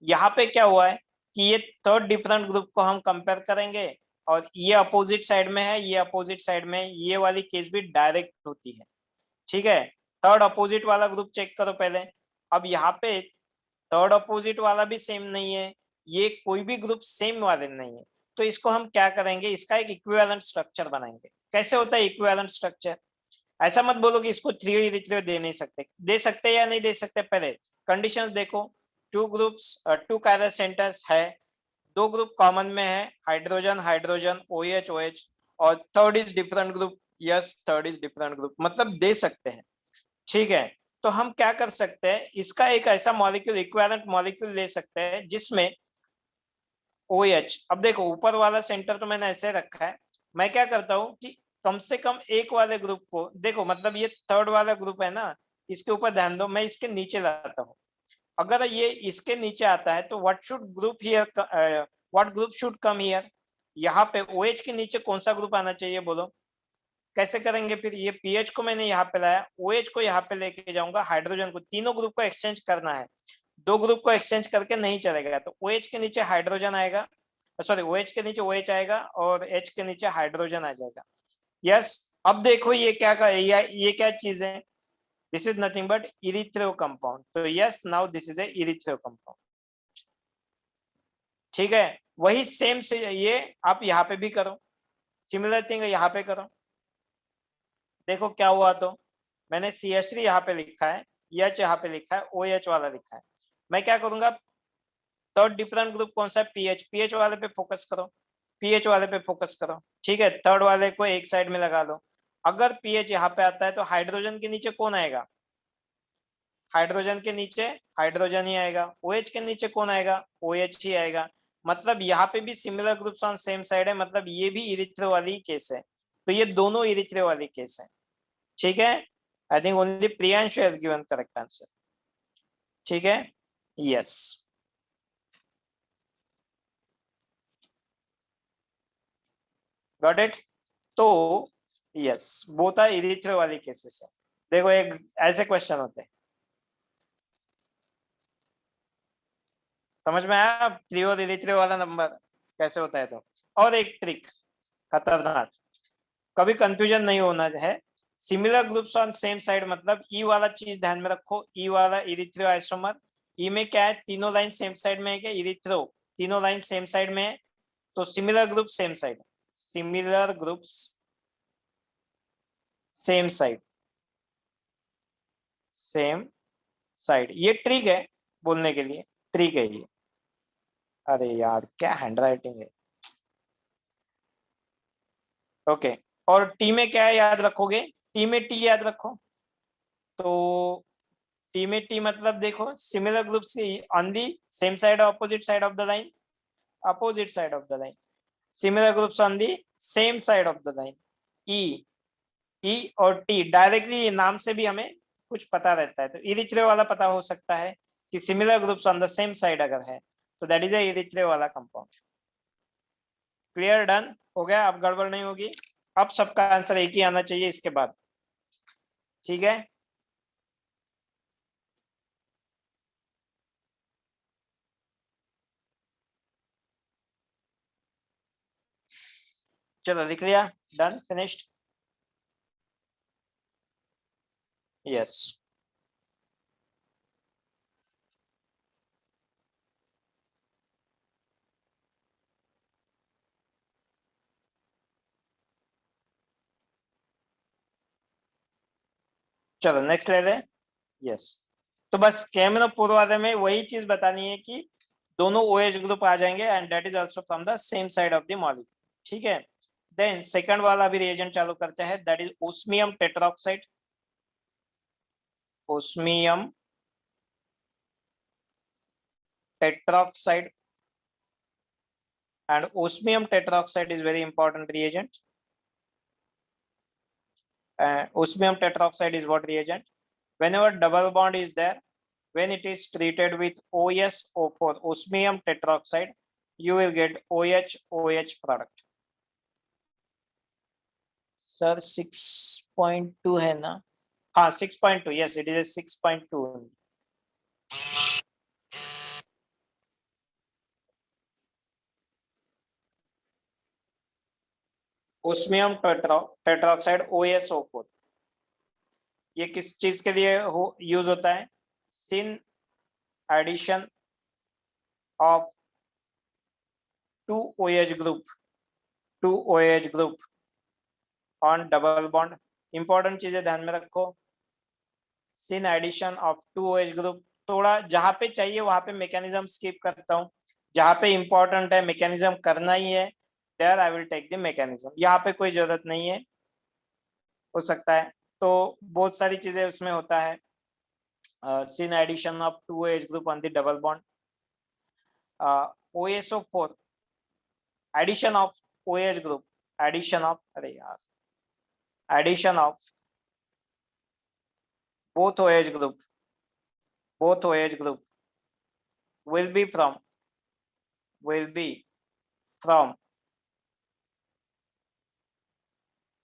यहाँ पे क्या हुआ है कि ये थर्ड डिफरेंट ग्रुप को हम कंपेयर करेंगे और ये अपोजिट साइड में है, ये अपोजिट साइड में, ये वाली केस भी डायरेक्ट होती है. ठीक है. थर्ड अपोजिट वाला ग्रुप चेक करो पहले. अब यहाँ पे थर्ड अपोजिट वाला भी सेम नहीं है, ये कोई भी ग्रुप सेम वाले नहीं है. तो इसको हम क्या करेंगे, इसका एक इक्विवेलेंट स्ट्रक्चर बनाएंगे. कैसे होता है इक्विवेलेंट स्ट्रक्चर? ऐसा मत बोलो कि इसको थ्री इरिथ्रो दे नहीं सकते, दे सकते या नहीं दे सकते. पहले कंडीशंस देखो. Two groups, two chiral centres है, दो ग्रुप कॉमन में है, हाइड्रोजन हाइड्रोजन OH OH, और third is different group. Yes, third is different group, मतलब दे सकते हैं. ठीक है. तो हम क्या कर सकते हैं, इसका एक ऐसा मॉलिक्यूल, इक्विवेलेंट मॉलिक्यूल ले सकते हैं जिसमें OH. अब देखो ऊपर वाला सेंटर तो मैंने ऐसे रखा है. मैं क्या करता हूं कि कम से कम एक वाले ग्रुप को देखो, मतलब ये थर्ड वाला ग्रुप है ना, इसके ऊपर ध्यान दो, मैं इसके नीचे लाता हूँ. अगर ये इसके नीचे आता है तो what should group here, what group should come here. यहाँ पे OH के नीचे कौन सा ग्रुप आना चाहिए बोलो. कैसे करेंगे फिर, ये पीएच को मैंने यहाँ पे लाया, OH को यहाँ पे लेके जाऊंगा, हाइड्रोजन को, तीनों ग्रुप को एक्सचेंज करना है. दो ग्रुप को एक्सचेंज करके नहीं चलेगा, तो OH के नीचे हाइड्रोजन आएगा, सॉरी OH के नीचे OH आएगा और H के नीचे हाइड्रोजन आ जाएगा. यस. अब देखो ये क्या का, ये क्या चीज है, this is nothing but erythro compound. तो yes, now this is a erythro compound. ठीक है. वही सेम से ये आप यहाँ पे भी करो, सिमिलर थिंग यहाँ पे करो. देखो क्या हुआ, तो मैंने CH3 यहाँ पे लिखा है, H यहाँ पे लिखा है, OH वाला लिखा है. मैं क्या करूंगा, थर्ड डिफरेंट ग्रुप कौन सा है, पीएच वाले पे फोकस करो, पीएच वाले पे फोकस करो. ठीक है. थर्ड वाले को एक साइड में लगा लो. अगर पीएच यहाँ पे आता है तो हाइड्रोजन के नीचे कौन आएगा, हाइड्रोजन के नीचे हाइड्रोजन ही आएगा. OH के नीचे कौन आएगा, OH ही आएगा. मतलब यहाँ पे भी similar groups on same side है, मतलब ये भी इरिथ्रो वाली केस है. तो ये दोनों इरिथ्रो वाली केस है. ठीक है. I think only Priyanshu has given correct answer. ठीक है. यस. Got it. तो यस, बोथ आर इरिथ्रो वाली केसेस है. देखो एक ऐसे क्वेश्चन होते हैं, समझ में आया त्रियो और इरिथ्रो वाला नंबर कैसे होता है. तो और एक ट्रिक खतरनाक, कभी कंफ्यूजन नहीं होना है. Similar groups on same side, मतलब ई वाला चीज ध्यान में रखो, ई वाला इरिथ्रो आइसोमर. ई में क्या है, तीनों लाइन सेम साइड में है क्या, इरिथ्रो तीनों लाइन सेम साइड में है, तो similar group same side, similar groups same side, same side. ये ट्रिक है बोलने के लिए, ट्रिक है ये. अरे यार क्या हैंडराइटिंग है. ओके. और टी में क्या है याद रखोगे, टी में टी याद रखो. तो टी में टी मतलब देखो similar groups on the same side opposite side of the line, opposite side of the line, similar groups on the same side of the line. E, E और T directly नाम से भी हमें कुछ पता रहता है. तो इरिथ्रो वाला पता हो सकता है कि similar groups on the same side अगर है तो दैट इज ए इरिथ्रो वाला कंपाउंड. क्लियर, डन हो गया, अब गड़बड़ नहीं होगी. अब सबका आंसर एक ही आना चाहिए इसके बाद. ठीक है. चलो लिख लिया, डन फिनिश्ड. यस. चलो नेक्स्ट ले लें। यस, तो बस KMnO4 वाले में वही चीज बतानी है कि दोनों OH ग्रुप आ जाएंगे and that is also from the same side of the molecule, ठीक है। देन सेकंड वाला भी रिएजेंट चालू करते हैं, that is osmium tetroxide. Osmium tetroxide, and osmium tetroxide is very important reagent. Osmium tetroxide is what reagent? Whenever double bond is there, when it is treated with OSO4, osmium tetroxide, you will get OH product. Sir, 6.2 है ना? हाँ 6.2, yes it is 6.2. Osmium tetraoxide OSO4, ये किस चीज के लिए use होता है? Syn addition of 2 OH group on double bond. Important चीजें ध्यान में रखो, syn addition of 2 OH group. थोड़ा जहां पे चाहिए वहां पे मैकेनिज्म स्किप करता हूँ, जहां पे इंपॉर्टेंट है मैकेनिज्म करना ही है, there I will take the mechanism. यहाँ पे कोई जरूरत नहीं है, हो सकता है। तो बहुत सारी चीजें उसमें होता है, syn addition of 2 OH group on the double bond, OSO4 addition of OH group, addition of, अरे यार, addition of both OH group will be from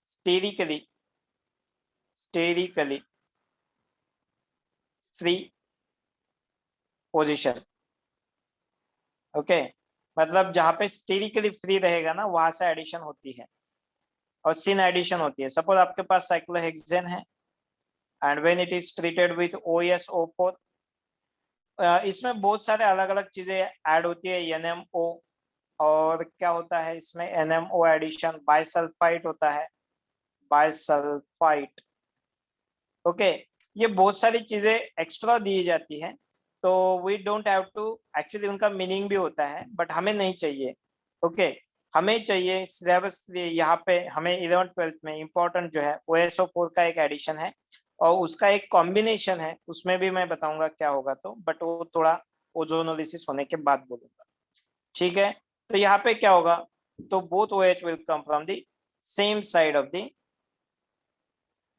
sterically free position, okay. मतलब जहां पे स्टेरिकली फ्री रहेगा ना वहां से एडिशन होती है और सिन एडिशन होती है। सपोज आपके पास साइक्लोहेक्सेन है and when it is treated with OSO4, इसमें बहुत सारे अलग अलग चीजें ऐड होती है, NMO, और क्या होता है इसमें NMO एडिशन, बाइसल्फाइड होता है, बाइसल्फाइड, ओके। ये बहुत सारी चीजें एक्स्ट्रा दी जाती है, तो we don't have to, actually उनका मीनिंग भी होता है बट हमें नहीं चाहिए, ओके। हमें चाहिए सिलेबस के लिए, यहाँ पे हमें 11th-12th में इंपॉर्टेंट जो है OSO4 का एक एडिशन है और उसका एक कॉम्बिनेशन है, उसमें भी मैं बताऊंगा क्या होगा, तो बट वो थोड़ा ओजोनोलिसिस होने के बाद बोलूंगा, ठीक है। तो यहाँ पे क्या होगा, तो both OH will come from the same side of the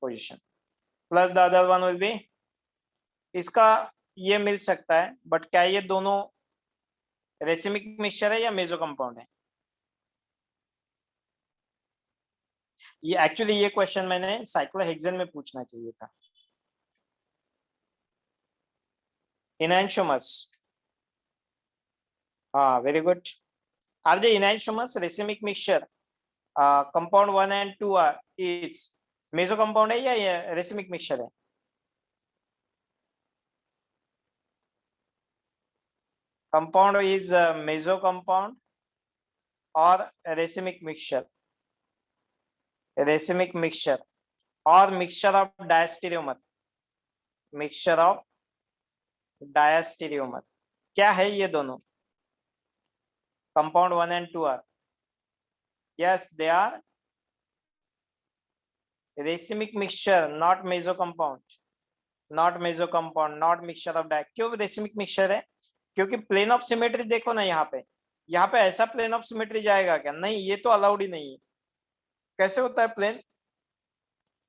position, plus the other one will B, इसका ये मिल सकता है, बट क्या ये दोनों रेसिमिक मिक्सचर है या मेजो कंपाउंड है? ये एक्चुअली ये क्वेश्चन मैंने साइक्लोहेक्सेन में पूछना चाहिए था। इनैंशोमस, हाँ very good. Are the enantiomers racemic mixture compound 1 and 2 are is meso compound है या रेसिमिक मिक्सचर है? कंपाउंड इज मेजो कंपाउंड और रेसिमिक मिक्सचर, रेसिमिक मिक्सचर और mixture of diastereomer, mixture of diastereomer, क्या है ये दोनों? Compound 1 and 2 are, yes they are racemic mixture, not meso compound, not meso compound, not mixture of dia. क्यों रेसिमिक mixture है? क्योंकि प्लेन ऑफ सिमेट्री देखो ना, यहाँ पे ऐसा प्लेन ऑफ सिमेट्री जाएगा क्या? नहीं, ये तो अलाउड ही नहीं है। कैसे होता है प्लेन?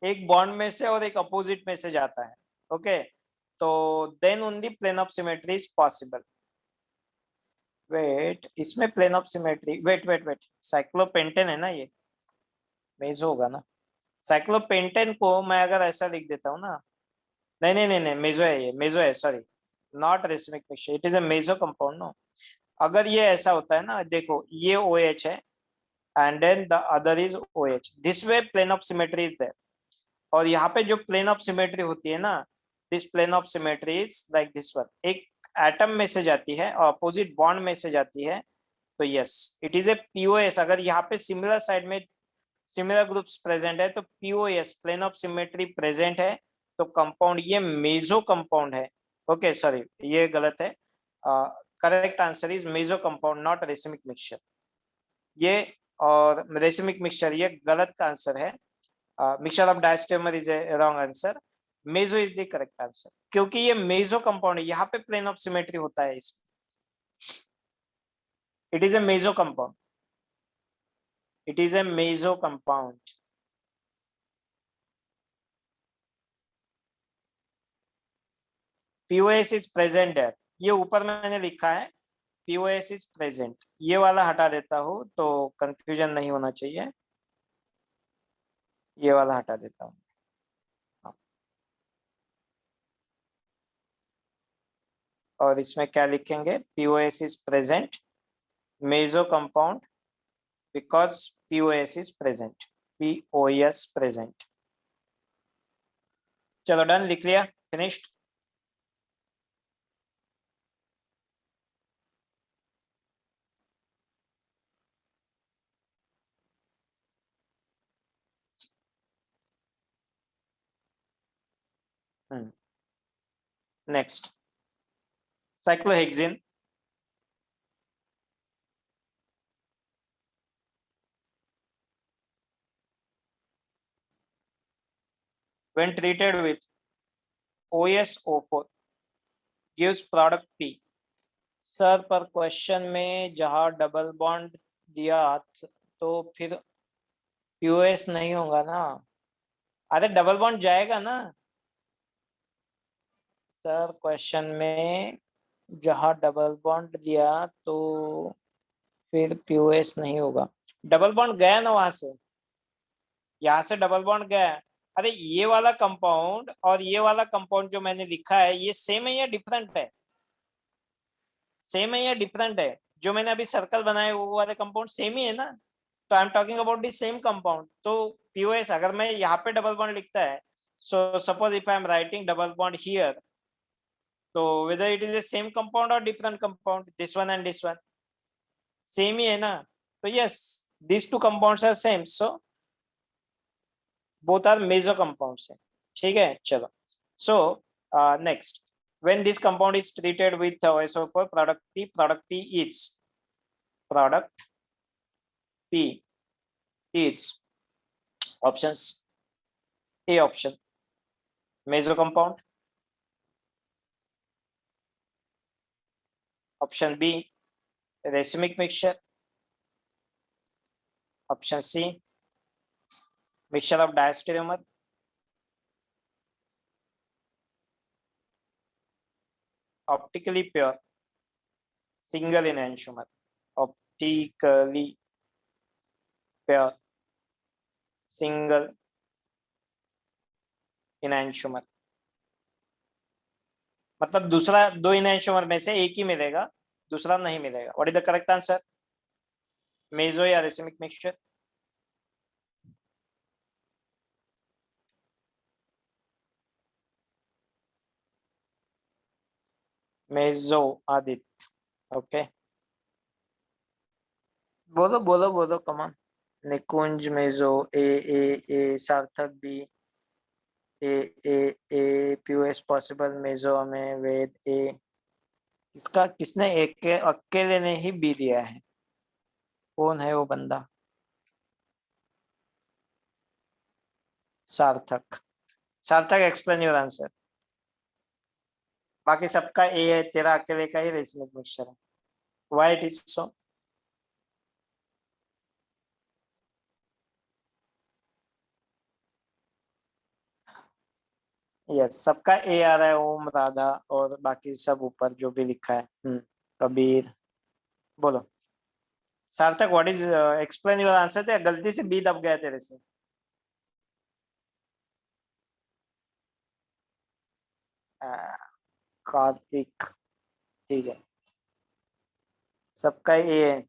एक बॉन्ड में से और एक अपोजिट में से जाता है, ओके। तो then only plane of symmetry is possible. Wait, इसमें plane of symmetry, wait, cyclopentane है ना, ये मेजो होगा ना। साइक्लोपेंटेन को मैं अगर ऐसा लिख देता हूँ ना, नहीं, मेजो है, ये मेजो है, sorry, not racemic mixture, it is a meso compound no. अगर ये ऐसा होता है ना, देखो ये OH है and then the other is OH, this way plane of symmetry is there. और यहाँ पे जो प्लेन ऑफ सिमेट्री होती है ना, this plane of symmetry is like this one, एक एटम में से जाती है और अपोजिट बॉन्ड में से जाती है, तो yes it is a POS। अगर यहाँ पे सिमिलर साइड में सिमिलर ग्रुप्स प्रेजेंट है तो POS plane of symmetry present है, तो कंपाउंड ये मेजो कंपाउंड है। ओके सॉरी, ये गलत है। Correct answer is meso compound, not racemic mixture. ये और रेसिमिक मिक्सचर ये गलत का आंसर है। Mixture of diastereomer is a wrong answer. Meso is the correct answer, क्योंकि ये मेजो कंपाउंड है, यहाँ पे प्लेन ऑफ सिमेट्री होता है इसमें। It is a meso compound, it is a meso compound. POS is present है, ये ऊपर मैंने लिखा है पीओएस इज प्रेजेंट, ये वाला हटा देता हूँ तो कंफ्यूजन नहीं होना चाहिए, ये वाला हटा देता हूँ। और इसमें क्या लिखेंगे, POS is present meso compound because POS is present, POS present. चलो डन, लिख लिया, finished. Next, cyclohexene. when treated with OSO4 gives product P। Sir पर क्वेश्चन में जहां डबल बॉन्ड दिया तो फिर पीओएस नहीं होगा ना। अरे डबल बॉन्ड जाएगा ना सर, क्वेश्चन में जहां डबल बॉन्ड दिया तो फिर पीओएस नहीं होगा। डबल बॉन्ड गया ना वहां से, यहाँ से डबल बॉन्ड गया। अरे ये वाला कंपाउंड और ये वाला कंपाउंड जो मैंने लिखा है ये सेम है या डिफरेंट है? सेम है या डिफरेंट है? जो मैंने अभी सर्कल बनाए वो वाले कंपाउंड सेम ही है ना। तो I am talking about the same compound. तो पीओएस अगर मैं यहाँ पे डबल बॉन्ड लिखता है, so suppose if I am writing double bond here, तो whether it is the same compound और different compound, this one and this one same ही है ना। तो yes, this two compounds are same, so both are meso compounds है। ठीक है चलो। So next, when this compound is treated with OSO4 product P is product P is options, A option meso compound, option B racemic mixture, option C mixture of diastereomer, optically pure single enantiomer, optically pure single enantiomer। मतलब दूसरा दो इनैंशियोमर में से एक ही मिलेगा, दूसरा नहीं मिलेगा। What is the correct answer, meso या racemic mixture? Meso Aditya, okay बोलो बोलो बोलो, come on. Nikunj meso, A Sarthak B, A A A POS possible meso में वेद ए। इसका किसने एक के अकेले ने ही बी दिया है? कौन है वो बंदा? सार्थक। सार्थक एक्सप्लेन योर आंसर। बाकी सबका ए है, तेरा अकेले का ही रेशमिक मिक्सचर है। Why it is so? Yes, सबका ए आ रहा है, ओम राधा और बाकी सब ऊपर जो भी लिखा है। कबीर, बोलो सार्थक, what is explain your answer. थे गलती से बी दब गया तेरे से। कार्तिक, ठीक है, सबका ए है।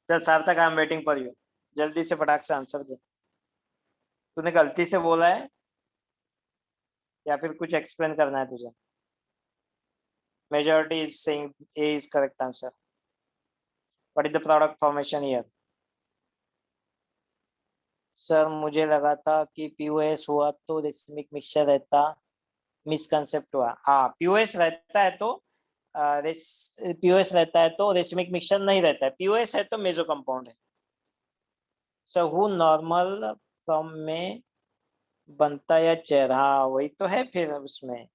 चल सार्थक, I am waiting for you, जल्दी से फटाक से आंसर दे। तूने गलती से बोला है या फिर कुछ एक्सप्लेन करना है तुझे? Majority is saying A is correct answer. What is the product formation here? Sir मुझे लगा था कि पीओएस हुआ तो रेसिमिक मिक्सचर रहता, मिसकंसेप्ट हुआ। हाँ, पीओएस रहता है तो पीओएस रहता है तो रेसिमिक मिक्सचर नहीं रहता है, पीओएस है तो मेसो कंपाउंड है। सो हु नॉर्मल फ्रॉम में बनता या चेहरा, हाँ वही तो है फिर उसमें।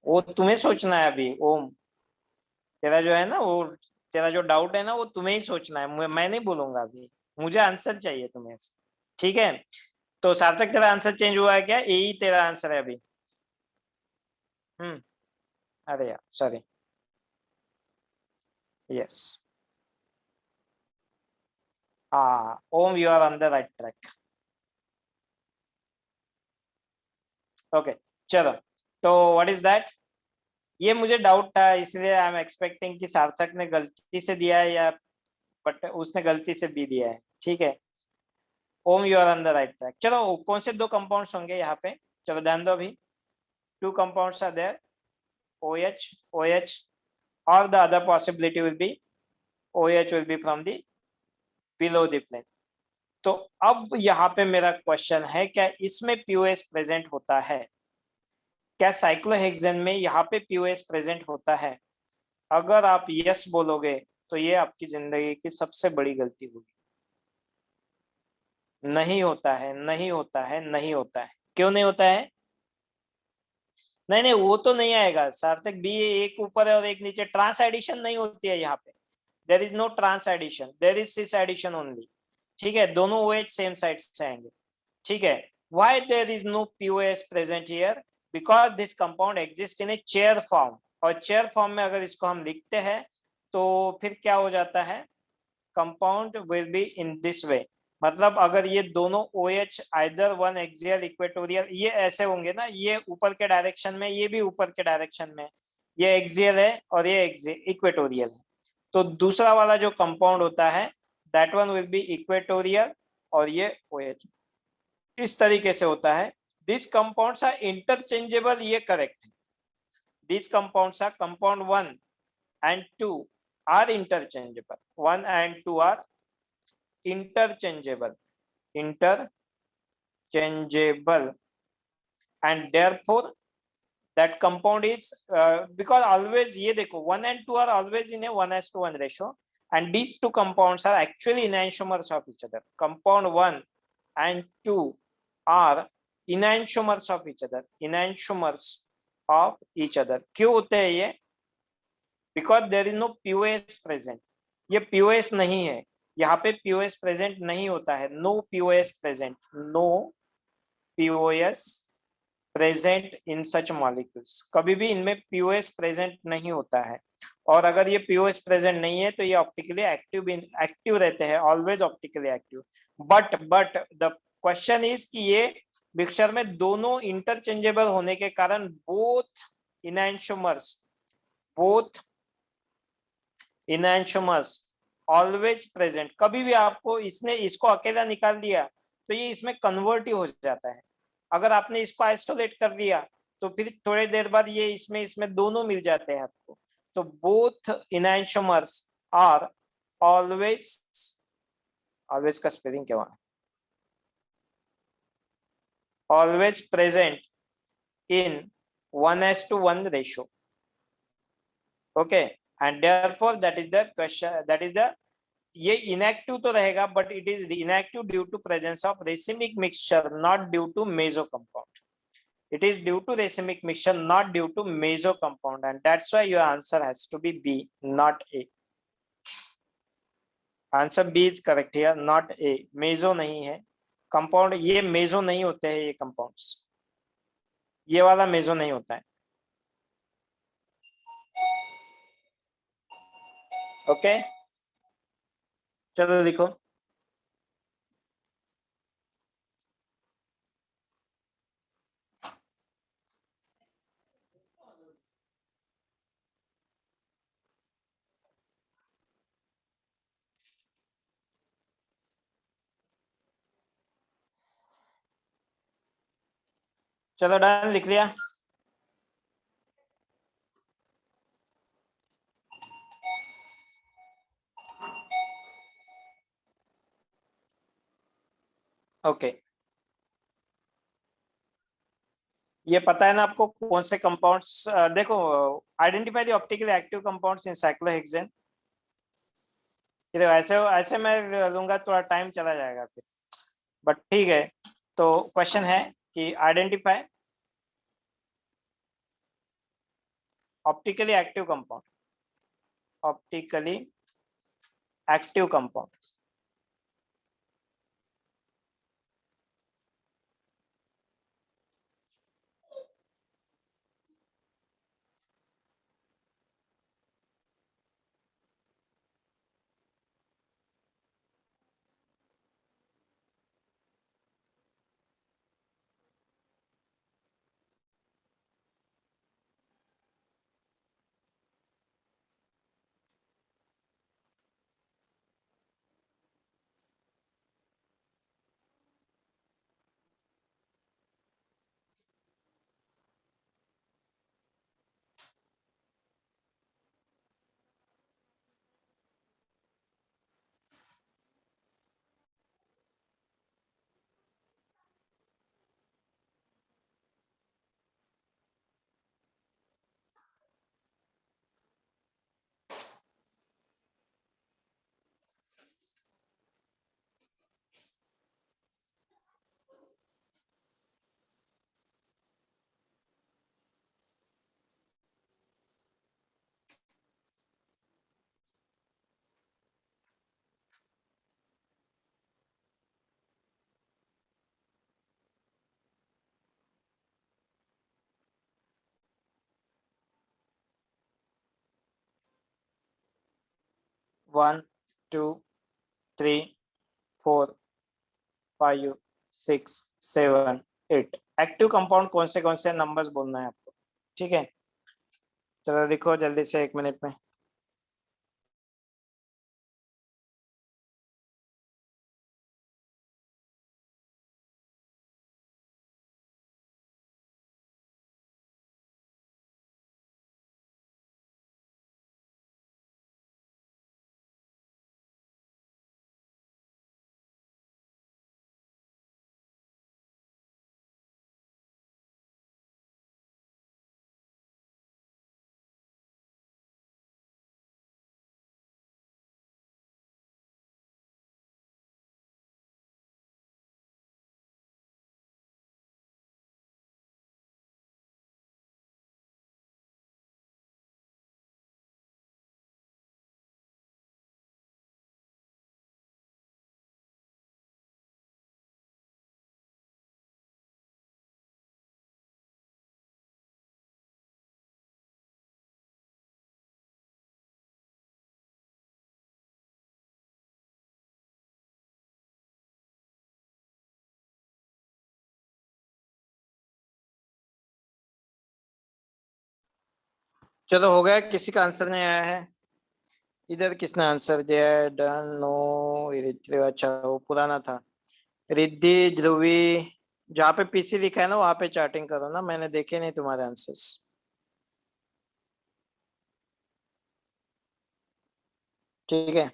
वो तुम्हें सोचना है अभी ओम, तेरा जो है ना वो, तेरा जो डाउट है ना वो तुम्हें ही सोचना है, मैं नहीं बोलूंगा अभी। मुझे आंसर चाहिए तुम्हें। ठीक है, तो सार्थक तेरा आंसर चेंज हुआ है क्या? यही तेरा आंसर है अभी? हम्म। अरे यार सॉरी। यस। हाँ Om, you are on the right track. Okay, चलो। तो व्हाट इज दैट? ये मुझे डाउट था, इसलिए आई एम एक्सपेक्टिंग कि सार्थक ने गलती से दिया है या, बट उसने गलती से भी दिया है। ठीक है Om, you are on the right track. चलो, कौन से दो कंपाउंड्स होंगे यहाँ पे? चलो ध्यान दो अभी। Two compounds are there, OH, OH, or the other possibility will be OH will be from the below the plane। तो अब यहाँ पे मेरा क्वेश्चन है, क्या इसमें पीओएस प्रेजेंट होता है? क्या साइक्लोहेक्सेन में यहाँ पे पीओएस प्रेजेंट होता है? अगर आप यस बोलोगे तो ये आपकी जिंदगी की सबसे बड़ी गलती होगी। नहीं होता है, नहीं होता है, नहीं होता है। क्यों नहीं होता है? नहीं नहीं, वो तो नहीं आएगा सार्थक। बी एक ऊपर है और एक नीचे, ट्रांस एडिशन नहीं होती है यहाँ पे। There is no trans addition, there is cis addition only. ठीक है, दोनों OH सेम साइड से आएंगे। ठीक है, why there is no POS present here? Because this compound exists in a chair form। और चेयर फॉर्म में अगर इसको हम लिखते हैं तो फिर क्या हो जाता है? Compound will be in this way. मतलब अगर ये दोनों OH either one axial equatorial, ये ऐसे होंगे ना, ये ऊपर के डायरेक्शन में, ये भी ऊपर के डायरेक्शन में, ये एक्सियल है और ये इक्वेटोरियल है। तो दूसरा वाला जो कंपाउंड होता है that one will be equatorial और ये OH। इस तरीके से होता है। दिस कंपाउंड्स आर इंटरचेंजेबल, ये करेक्ट है। This compounds are, compound 1 and 2 are interchangeable, 1 and 2 are interchangeable, interchangeable, and therefore that compound is because always ये देखो 1 and 2 are always in a 1:1 ratio, and these two compounds are actually enantiomers of each other। compound 1 and 2 are enantiomers of each other, enantiomers of each other। क्यों होते हैं ये? because there is no POS present। ये POS नहीं है, यहाँ पे POS present नहीं होता है। No POS present, no POS present in such molecules. कभी भी इनमें POS प्रेजेंट नहीं होता है। और अगर ये POS प्रेजेंट नहीं है तो ये ऑप्टिकली एक्टिव रहते हैं, always optically active. But the question is कि ये मिक्सचर में दोनों इंटरचेंजेबल होने के कारण बोथ इनैंशोमर्स, बोथ इनैंशोमर्स ऑलवेज प्रेजेंट। कभी भी आपको इसने इसको अकेला निकाल दिया तो ये इसमें कन्वर्ट ही हो जाता है। अगर आपने इसको आइसोलेट कर दिया तो फिर थोड़ी देर बाद ये इसमें इसमें दोनों मिल जाते हैं आपको। तो both enantiomers are always, always का स्पेलिंग क्या हुआ? Always present in 1:1 ratio. Okay, and therefore that is the question, that is the, ये इनएक्टिव तो रहेगा but it is inactive due to presence of racemic mixture, not due to meso compound. It is due to racemic mixture, not due to meso compound, and that's why your answer has to be B, not A. Answer B is correct here, not A. Meso नहीं है compound, ये meso नहीं होते हैं ये compounds, ये वाला meso नहीं होता है। ओके चलो लिखो। चलो डन, लिख लिया। ओके, ये पता है ना आपको कौन से कंपाउंड्स, देखो, identify the optically active compounds in cyclohexane. ये देखो, ऐसे ऐसे मैं लूंगा थोड़ा टाइम चला जाएगा फिर, बट ठीक है। तो क्वेश्चन है कि identify optically active compound, optically active compound. 1 2 3 4 5 6 7 8 active compound कौन से नंबर्स बोलना है आपको, ठीक है। चलो लिखो जल्दी से, 1 मिनट में। चलो हो गया, किसी का आंसर नहीं आया है? इधर किसने आंसर दिया है? डन, नो, इरिट्री, अच्छा वो पुराना था। रिद्धि, ध्रुवी, जहाँ पे पीसी लिखा है ना वहां पे चैटिंग करो ना, मैंने देखे नहीं तुम्हारे आंसर्स। ठीक है,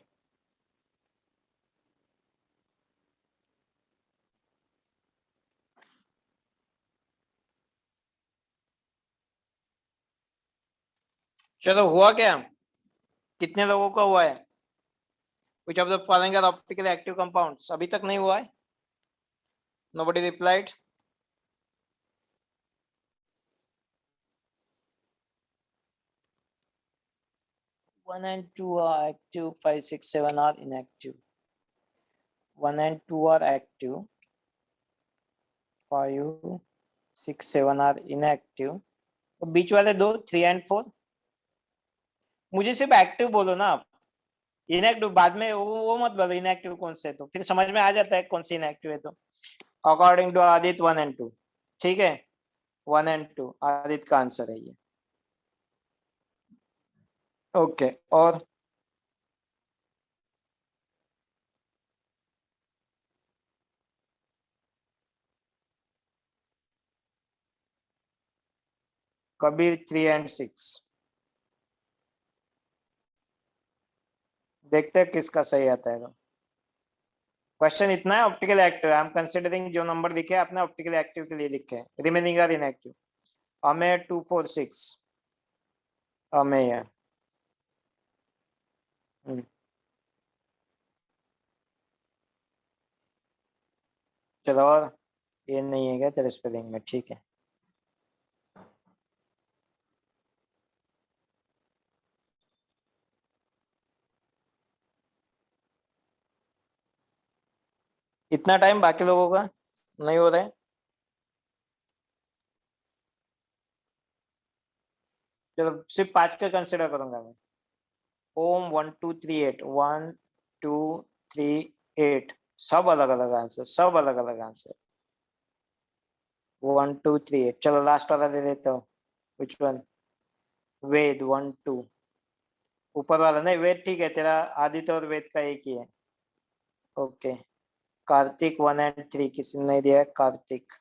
चलो हुआ क्या, कितने लोगों का हुआ है? which of the following are optically active compounds? अभी तक नहीं हुआ है? nobody replied. One and two are active, 5 6 7 are inactive. One and two are active, 5 6 7 are inactive. तो बीच वाले दो, 3 and 4, मुझे सिर्फ एक्टिव बोलो ना आप। इनएक्टिव बाद में वो मत बोलो इनएक्टिव कौन से, तो फिर समझ में आ जाता है कौन सी इनएक्टिव है। तो अकॉर्डिंग टू आदित्य 1 and 2, ठीक है। 1 and 2 आदित्य का आंसर है ये। ओके, और कबीर 3 and 6। देखते हैं किसका सही आता है। क्वेश्चन इतना है, optical active. I am considering जो नंबर लिखे आपने ऑप्टिकल एक्टिव के लिए लिखे हैं, रिमेनिंग आर इनएक्टिव। हमें 246 हमें है। चलो, और ये नहीं है क्या तेरे स्पेलिंग में? ठीक है। इतना टाइम बाकी लोगों का नहीं हो रहा है। चलो सिर्फ 5 का कंसिडर करूंगा मैं। ओम 1238 1238 सब अलग अलग आंसर, सब अलग अलग आंसर। 1238। चलो लास्ट वाला दे देता हूँ। Which one? वेद 12। ऊपर वाला नहीं, वेद ठीक है तेरा। आदित्य और वेद का एक ही है। ओके। कार्तिक 1 एंड 3 किसी ने नहीं दिया है। कार्तिक।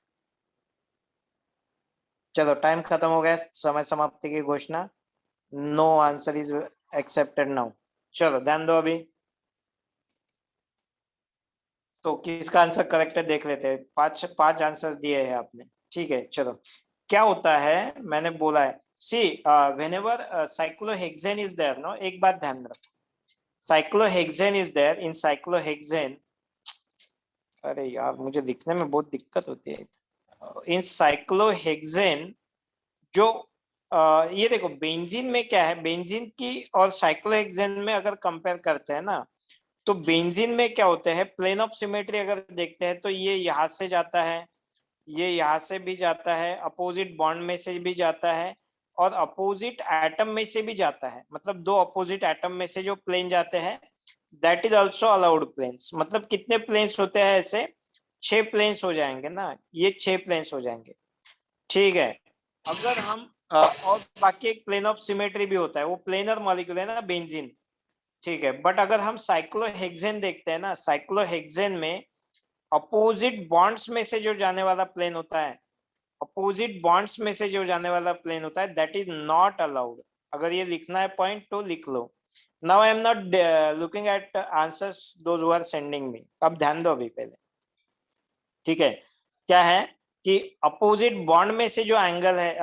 चलो टाइम खत्म हो गया, समय समाप्ति की घोषणा। No answer is accepted now. चलो ध्यान दो अभी। तो किसका आंसर करेक्ट है देख लेते हैं। पांच पांच आंसर दिए हैं आपने। ठीक है चलो। क्या होता है, मैंने बोला है see whenever cyclohexane is there, no, एक बात ध्यान रखो। Cyclohexane is there in cyclohexane. अरे यार मुझे लिखने में बहुत दिक्कत होती है। इन साइक्लोहेक्सेन जो ये देखो बेंजीन में क्या है, बेंजीन की और साइक्लोहेक्सेन में अगर कंपेयर करते हैं ना, तो बेंजीन में क्या होता है, प्लेन ऑफ सिमेट्री अगर देखते हैं तो ये यहां से जाता है, ये यहां से भी जाता है, अपोजिट बॉन्ड में से भी जाता है, और अपोजिट एटम में से भी जाता है। मतलब दो अपोजिट एटम में से जो प्लेन जाते हैं, that is also allowed planes. मतलब कितने प्लेन्स होते हैं ऐसे? 6 प्लेन्स हो जाएंगे ना, ये 6 प्लेन्स हो जाएंगे। ठीक है। अगर हम और बाकी एक प्लेन ऑफ सिमेट्री भी होता है, वो प्लेनर मॉलिक्यूल है ना बेंजीन। ठीक है, बट अगर हम साइक्लोहेक्सेन देखते हैं ना, साइक्लोहेक्सेन में अपोजिट बॉन्ड्स में से जो जाने वाला प्लेन होता है, अपोजिट बॉन्ड्स में से जो जाने वाला प्लेन होता है, दैट इज नॉट अलाउड। अगर ये लिखना है पॉइंट तो लिख लो। Now I am not looking at answers those who are sending me. अब ध्यान दो अभी पहले। ठीक है। क्या है कि अपोजिट बॉन्ड में से जो एंगल है,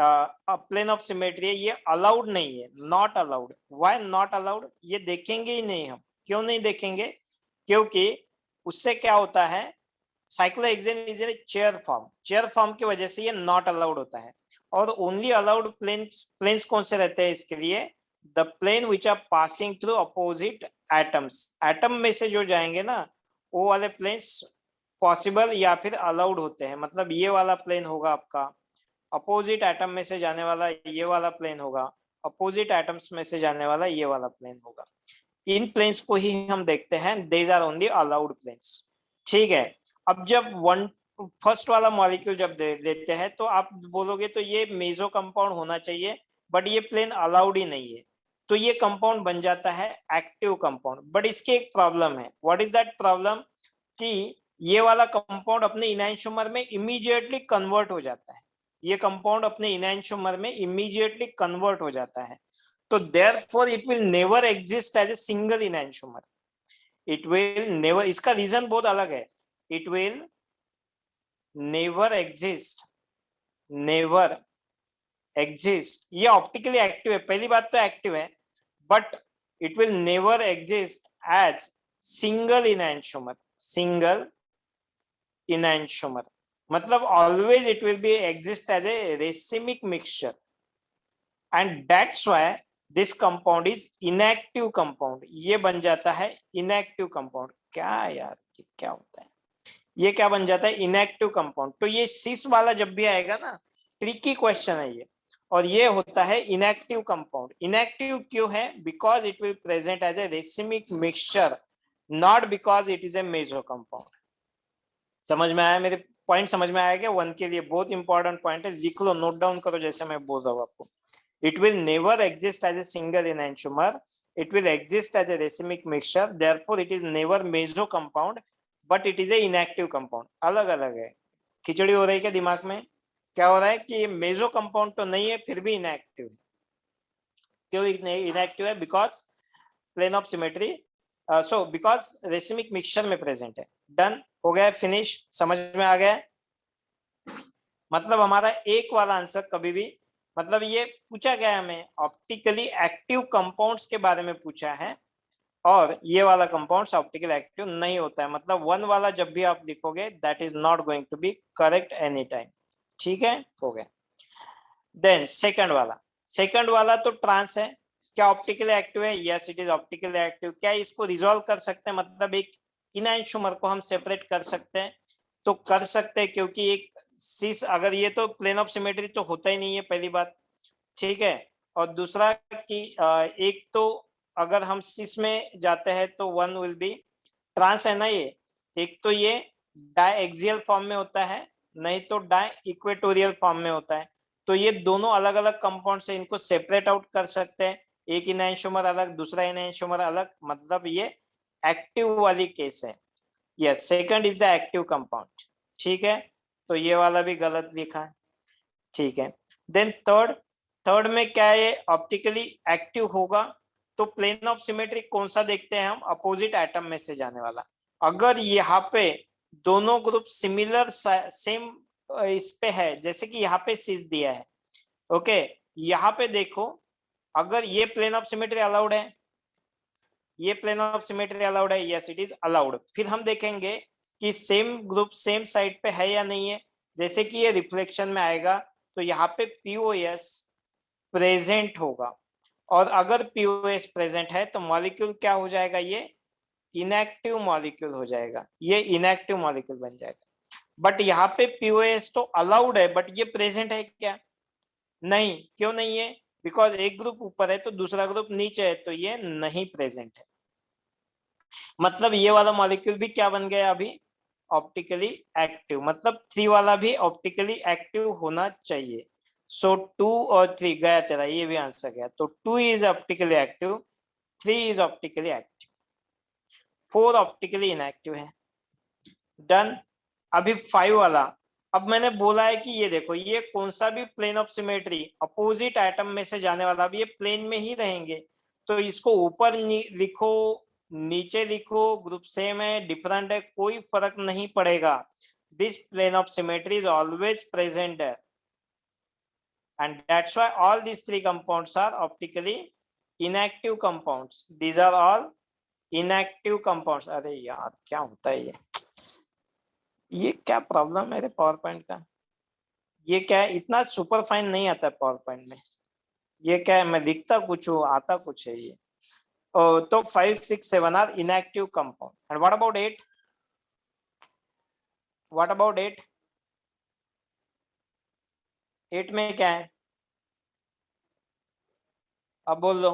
प्लेन ऑफ सिमेट्री है, ये अलाउड नहीं है, not allowed. Why not allowed? ये देखेंगे ही नहीं हम। क्यों नहीं देखेंगे? क्योंकि उससे क्या होता है, cyclohexane is a chair form, chair form की वजह से ये नॉट अलाउड होता है। और ओनली अलाउड प्लेन्स कौन से रहते हैं इसके लिए? The plane which are passing through opposite atoms. Atom में से जो जाएंगे ना, वो वाले प्लेन्स पॉसिबल या फिर अलाउड होते हैं। मतलब ये वाला प्लेन होगा आपका, अपोजिट एटम में से जाने वाला ये वाला प्लेन होगा, अपोजिट एटम्स में से जाने वाला ये वाला प्लेन होगा। इन प्लेन्स को ही हम देखते हैं, these are only allowed planes. ठीक है। अब जब वन फर्स्ट वाला मॉलिक्यूल जब लेते हैं तो आप बोलोगे तो ये मेजो कंपाउंड होना चाहिए, बट ये प्लेन अलाउड ही नहीं है, तो ये कंपाउंड बन जाता है एक्टिव कंपाउंड। बट इसकी एक प्रॉब्लम है। What is that problem? कि ये वाला कंपाउंड अपने इनैंशियोमर में इमीडिएटली कन्वर्ट हो जाता है। ये कंपाउंड अपने इनैंशियोमर में इमीडिएटली कन्वर्ट हो जाता है। तो therefore it will never exist as a single enantiomer. It will never, इसका रीजन बहुत अलग है। It will never exist, never exist. ये ऑप्टिकली एक्टिव है, पहली बात तो एक्टिव है, but it will never exist as single enantiomer. Single enantiomer मतलब always it will be exist as a racemic mixture, and that's why this compound is inactive compound. ये बन जाता है इनएक्टिव कंपाउंड। क्या यार, क्या होता है, ये क्या बन जाता है? Inactive compound. तो ये सिस वाला जब भी आएगा ना, ट्रिकी क्वेश्चन है ये। और ये होता है इनएक्टिव कंपाउंड। इनएक्टिव क्यों है? Because it will present as a racemic mixture, not because it is a meso compound. समझ में आया? मेरे पॉइंट समझ में आया क्या? वन के लिए बहुत इंपॉर्टेंट पॉइंट है, लिख लो, नोट डाउन करो जैसे मैं बोल रहा हूँ आपको। It will never exist as a single enantiomer. It will exist as a racemic mixture. Therefore, it is never meso compound, but it is a inactive compound. अलग अलग है। खिचड़ी हो रही है क्या दिमाग में? क्या हो रहा है कि ये मेजो कंपाउंड तो नहीं है फिर भी इनएक्टिव है। क्यों इनएक्टिव है? Because plane of symmetry, so because racemic mixture में प्रेजेंट है। डन हो गया, फिनिश, समझ में आ गया। मतलब हमारा एक वाला आंसर कभी भी, मतलब ये पूछा गया है हमें ऑप्टिकली एक्टिव कंपाउंड्स के बारे में पूछा है, और ये वाला कंपाउंड्स ऑप्टिकल एक्टिव नहीं होता है, मतलब वन वाला जब भी आप लिखोगे that is not going to be correct any time. ठीक है, हो गया। देन सेकंड वाला तो ट्रांस है, क्या ऑप्टिकली एक्टिव है? Yes it is optically active. क्या इसको रिजॉल्व कर सकते हैं, मतलब एक इनैंशोमर को हम सेपरेट कर सकते हैं? तो कर सकते हैं, क्योंकि एक सिस, अगर ये तो प्लेन ऑफ सिमेट्री तो होता ही नहीं है, पहली बात। ठीक है, और दूसरा कि एक तो अगर हम सिस में जाते हैं तो वन विल बी ट्रांस है ना ये, एक तो ये डायएक्सियल फॉर्म में होता है, नहीं तो डाई इक्वेटोरियल फॉर्म में होता है। तो ये दोनों अलग अलग कंपाउंड से, इनको सेपरेट आउट कर सकते हैं, एक इनैंशोमर अलग, दूसरा इनैंशोमर अलग, मतलब ये एक्टिव वाली केस है। Yes, second is the active compound. ठीक है, तो ये वाला भी गलत लिखा है। ठीक है, देन थर्ड में क्या है, ऑप्टिकली एक्टिव होगा तो प्लेन ऑफ सिमेट्री कौन सा देखते हैं हम? अपोजिट एटम में से जाने वाला। अगर यहाँ पे दोनों ग्रुप सिमिलर सेम इस पे है, जैसे कि यहाँ पे सिस दिया है, ओके, यहाँ पे देखो, अगर ये प्लेन ऑफ सिमेट्री अलाउड है, ये प्लेन ऑफ सिमेट्री अलाउड है, यस इट इज अलाउड। फिर हम देखेंगे कि सेम ग्रुप सेम साइड पे है या नहीं है। जैसे कि ये रिफ्लेक्शन में आएगा तो यहाँ पे पीओएस प्रेजेंट होगा, और अगर पीओएस प्रेजेंट है तो मॉलिक्यूल क्या हो जाएगा? ये इनएक्टिव मॉलिक्यूल हो जाएगा, ये इनएक्टिव मॉलिक्यूल बन जाएगा। बट यहाँ पे पीओएस तो अलाउड है, बट ये प्रेजेंट है क्या? नहीं, क्यों नहीं है? बिकॉज एक ग्रुप ऊपर है तो दूसरा ग्रुप नीचे है, तो ये नहीं प्रेजेंट है। मतलब ये वाला मॉलिक्यूल भी क्या बन गया अभी? ऑप्टिकली एक्टिव, मतलब 3 वाला भी ऑप्टिकली एक्टिव होना चाहिए। सो 2 और 3 गया तेरा, ये भी आंसर गया। तो 2 is optically active, 3 is optically active, 4 optically inactive है। डन। अभी 5 वाला, अब मैंने बोला है कि ये देखो, ये कौन सा भी plane of symmetry opposite atom में से जाने वाला, अब ये प्लेन में ही रहेंगे, तो इसको ऊपर लिखो नीचे लिखो, ग्रुप सेम है डिफरेंट है, कोई फर्क नहीं पड़ेगा। This plane of symmetry is always present है, and that's why all these 3 compounds are optically inactive compounds. These are all inactive compounds. अरे यार क्या होता है ये क्या प्रॉब्लम है मेरे पावर पॉइंट का? ये क्या है, इतना सुपर फाइन नहीं आता है पावर पॉइंट में। ये क्या है, मैं लिखता कुछ हूँ आता कुछ है ये। तो 5, 6, 7 are inactive compound. And what about 8? What about 8? 8 में क्या है, अब बोल दो।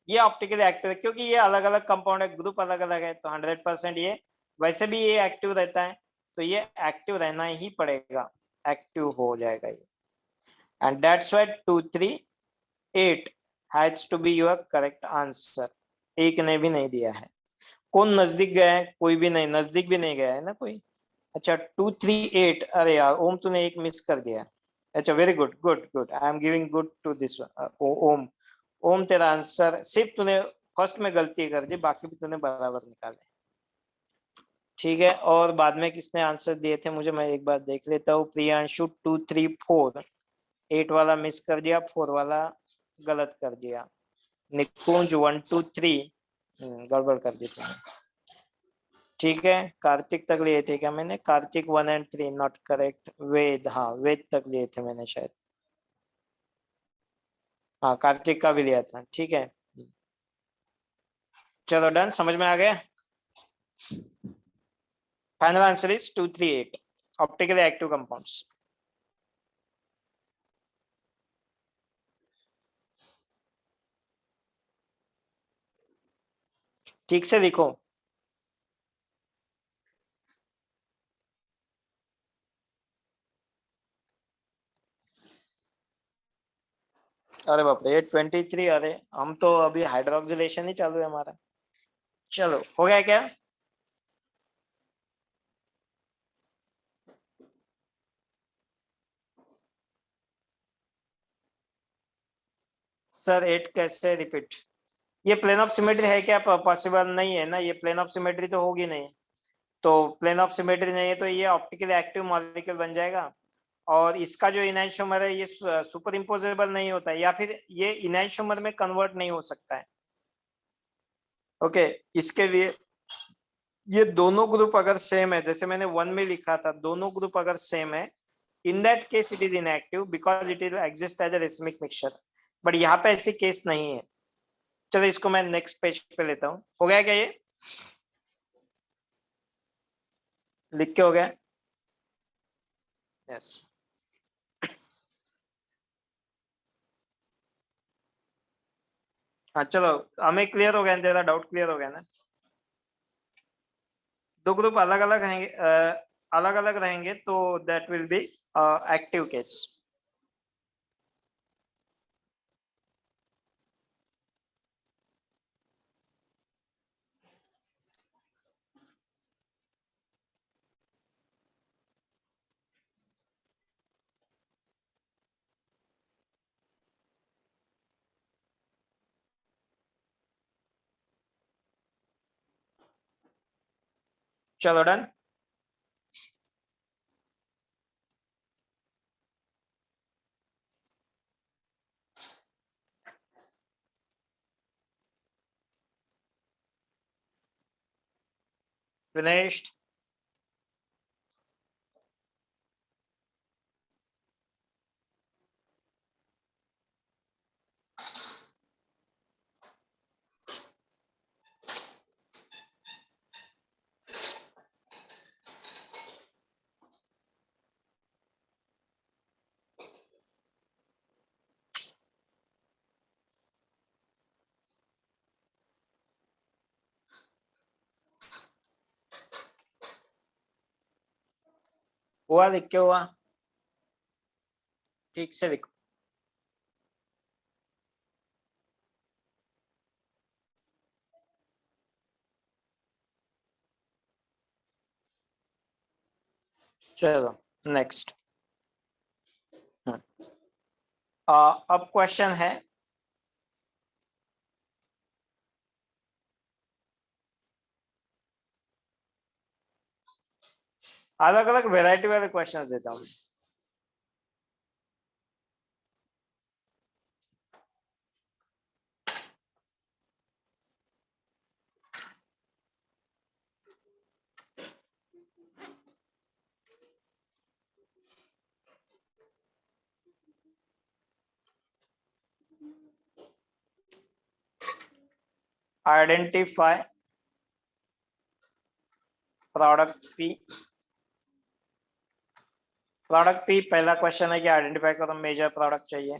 ये ऑप्टिकली एक्टिव है, क्योंकि ये अलग अलग कंपाउंड है, ग्रुप अलग अलग है, तो 100% ये, वैसे भी ये एक्टिव रहता है, तो ये एक्टिव रहना ही पड़ेगा, एक्टिव हो जाएगा ये। And that's why 2, 3, 8 has to be your correct answer. एक ने भी नहीं दिया है। कौन नजदीक गया है? कोई भी नहीं, नजदीक भी नहीं गया है ना कोई। अच्छा 2, 3, 8, अरे यार ओम तूने एक मिस कर दिया। अच्छा very good good good, I am giving good to this Om. Om तेरा आंसर, सिर्फ तूने फर्स्ट में गलती कर दी, बाकी भी तूने बराबर निकाले। ठीक है, और बाद में किसने आंसर दिए थे मुझे, मैं एक बार देख लेता हूँ। प्रियांशु 2, 3, 4, 8 वाला मिस कर दिया, 4 वाला गलत कर दिया। निकुंज 1, 2, 3 गड़बड़ कर दी तुमने। ठीक है, कार्तिक तक लिए थे क्या मैंने? Kartik 1 and 3 not correct. Ved, हाँ वेद तक लिए थे मैंने शायद। हाँ कार्तिक का भी लिया था, ठीक है। चलो डन, समझ में आ गया। Final answer is 2, 3, 8 optically active compounds. ठीक से लिखो। अरे बाप रे, 23, अरे हम तो अभी हाइड्रोक्सिलेशन ही चालू है हमारा। चलो हो गया क्या? सर 8 कैसे रिपीट? ये प्लेन ऑफ सिमेट्री है क्या? पॉसिबल नहीं है ना, ये प्लेन ऑफ सिमेट्री तो होगी नहीं। तो प्लेन ऑफ सिमेट्री नहीं है तो ये ऑप्टिकली एक्टिव मॉलिक्यूल बन जाएगा। और इसका जो इनैंशोमर है ये सुपर इम्पोजेबल नहीं होता है, या फिर ये इनैंशोमर में कन्वर्ट नहीं हो सकता है। ओके, इसके लिए ये दोनों ग्रुप अगर सेम है, जैसे मैंने 1 में लिखा था, दोनों ग्रुप अगर सेम है, in that case it is inactive because it will exist as a racemic mixture. But यहाँ पे ऐसी केस नहीं है। चलो इसको मैं नेक्स्ट पेज पे लेता हूँ। हो गया क्या ये? लिख के हो गया? यस। हाँ चलो, हमें क्लियर हो गया, तेरा डाउट क्लियर हो गया ना? दो ग्रुप अलग अलग रहेंगे, अलग अलग रहेंगे तो that will be active case. चलो डन। फिनिश्ड। हुआ? लिख के हुआ? ठीक से लिखो। चलो नेक्स्ट। अब क्वेश्चन है, अलग अलग वेराइटी वाले क्वेश्चन देता हूँ। Identify product P. Product P पहला क्वेश्चन है कि आइडेंटिफाई करो मेजर प्रोडक्ट चाहिए।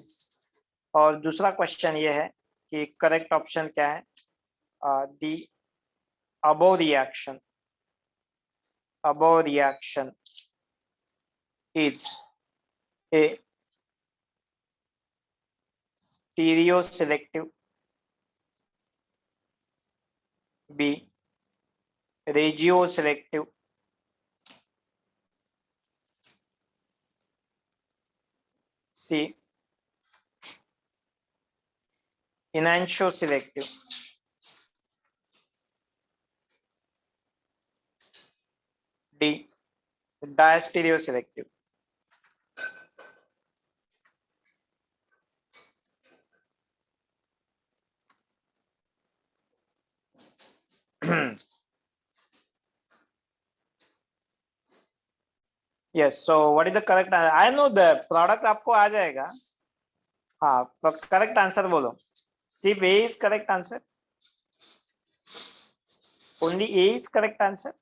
और दूसरा क्वेश्चन ये है कि करेक्ट ऑप्शन क्या है? The above reaction, above reaction is A stereo selective, B regio selective, C enantio selective, D diastereo selective। yes, so what is the correct answer? I know the product आपको आ जाएगा। हाँ, तो correct answer बोलो। सिर्फ A is correct answer, only A is correct answer.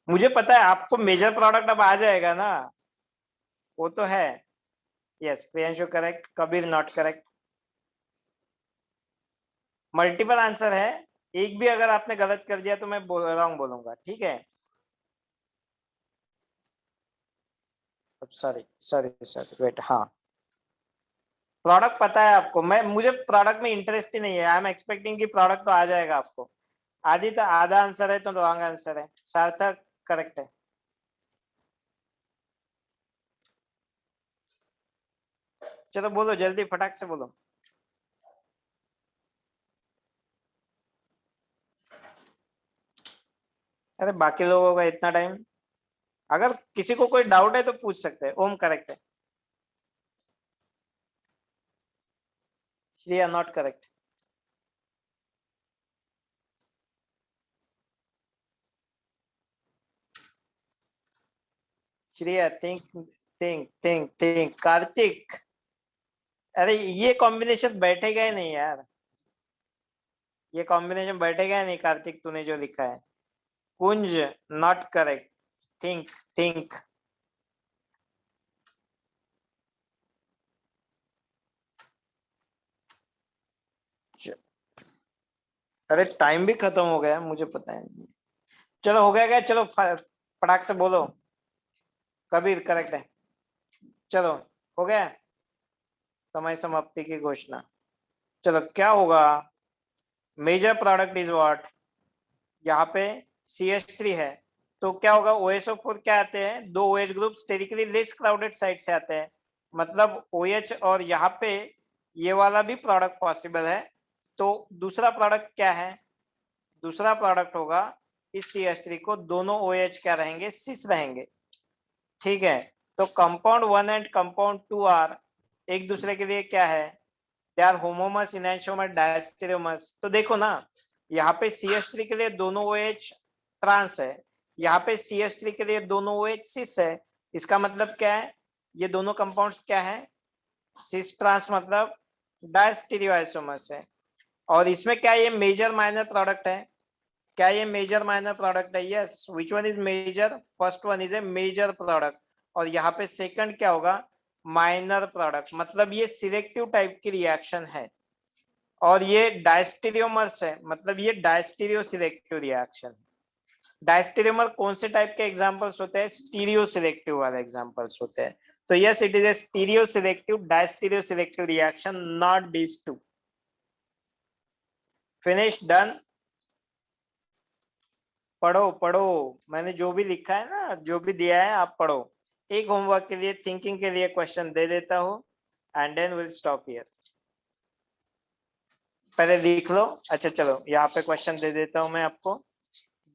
मुझे पता है आपको मेजर प्रोडक्ट अब आ जाएगा ना, वो तो है। Yes, Priyanshu correct, Kabir not correct. Multiple answer है, एक भी अगर आपने गलत कर दिया तो मैं रॉन्ग बोलूंगा, ठीक है? Sorry sorry sorry, wait. हाँ, प्रोडक्ट पता है आपको, मैं मुझे प्रोडक्ट में इंटरेस्ट ही नहीं है। आई एम एक्सपेक्टिंग कि प्रोडक्ट तो आ जाएगा आपको। आधी तो आधा आंसर है तो रॉन्ग आंसर है, सार्थक करेक्ट है। चलो बोलो जल्दी, फटाक से बोलो। अरे बाकी लोगों का इतना टाइम, अगर किसी को कोई डाउट है तो पूछ सकते हैं। ओम करेक्ट है, Shreya not correct. Shreya think think think think. Kartik, अरे ये कॉम्बिनेशन बैठेगा ही नहीं यार, ये कॉम्बिनेशन बैठेगा ही नहीं कार्तिक, तूने जो लिखा है। कुंज नॉट करेक्ट, थिंक थिंक। अरे टाइम भी खत्म हो गया, मुझे पता है। चलो हो गया क्या, चलो फटाक से बोलो। कबीर करेक्ट है। चलो हो गया, समय समाप्ति की घोषणा। चलो क्या होगा, मेजर प्रोडक्ट इज व्हाट, यहाँ पे CH3 है, तो क्या होगा, OSO4 क्या आते हैं, दो OH group sterically less crowded side से आते हैं, मतलब OH और यहाँ पे ये वाला भी प्रोडक्ट पॉसिबल है। तो दूसरा प्रोडक्ट क्या है, दूसरा प्रोडक्ट होगा इस CH3 को दोनों OH क्या रहेंगे, सिस रहेंगे। ठीक है, तो कंपाउंड 1 एंड कंपाउंड 2 आर एक दूसरे के लिए क्या है, दे आर होमोमस इनैंशियोमर डायस्टेरियोमस। तो देखो ना, यहाँ पे CH3 के लिए दोनों OH ट्रांस है, यहाँ पे CH3 के लिए दोनों OH सिस है। इसका मतलब क्या है, ये दोनों कंपाउंड्स क्या है, सिस ट्रांस मतलब डायस्टेरियोआइसोमर्स है। और इसमें क्या ये मेजर माइनर प्रोडक्ट है, क्या ये मेजर माइनर प्रोडक्ट है, yes. Which one is major, first one is a major product, और यहाँ पे सेकंड क्या होगा, माइनर प्रोडक्ट, मतलब ये सिलेक्टिव टाइप की रिएक्शन है। और ये डायस्टेरियोमर्स है, मतलब ये डायस्टेरियो सिलेक्टिव रिएक्शन। डायस्टेरियोमर कौन से टाइप के एग्जांपल्स होते हैं, स्टीरियो सिलेक्टिव वाले एग्जांपल्स होते हैं। तो yes, it is A stereo selective diastereo selective reaction, not this two. Finish, done. पढ़ो पढ़ो, मैंने जो भी लिखा है ना, जो भी दिया है आप पढ़ो। एक होमवर्क के लिए, थिंकिंग के लिए क्वेश्चन दे देता हूँ, and then will stop here. पहले लिख लो। अच्छा चलो, यहाँ पे क्वेश्चन दे देता हूँ मैं आपको,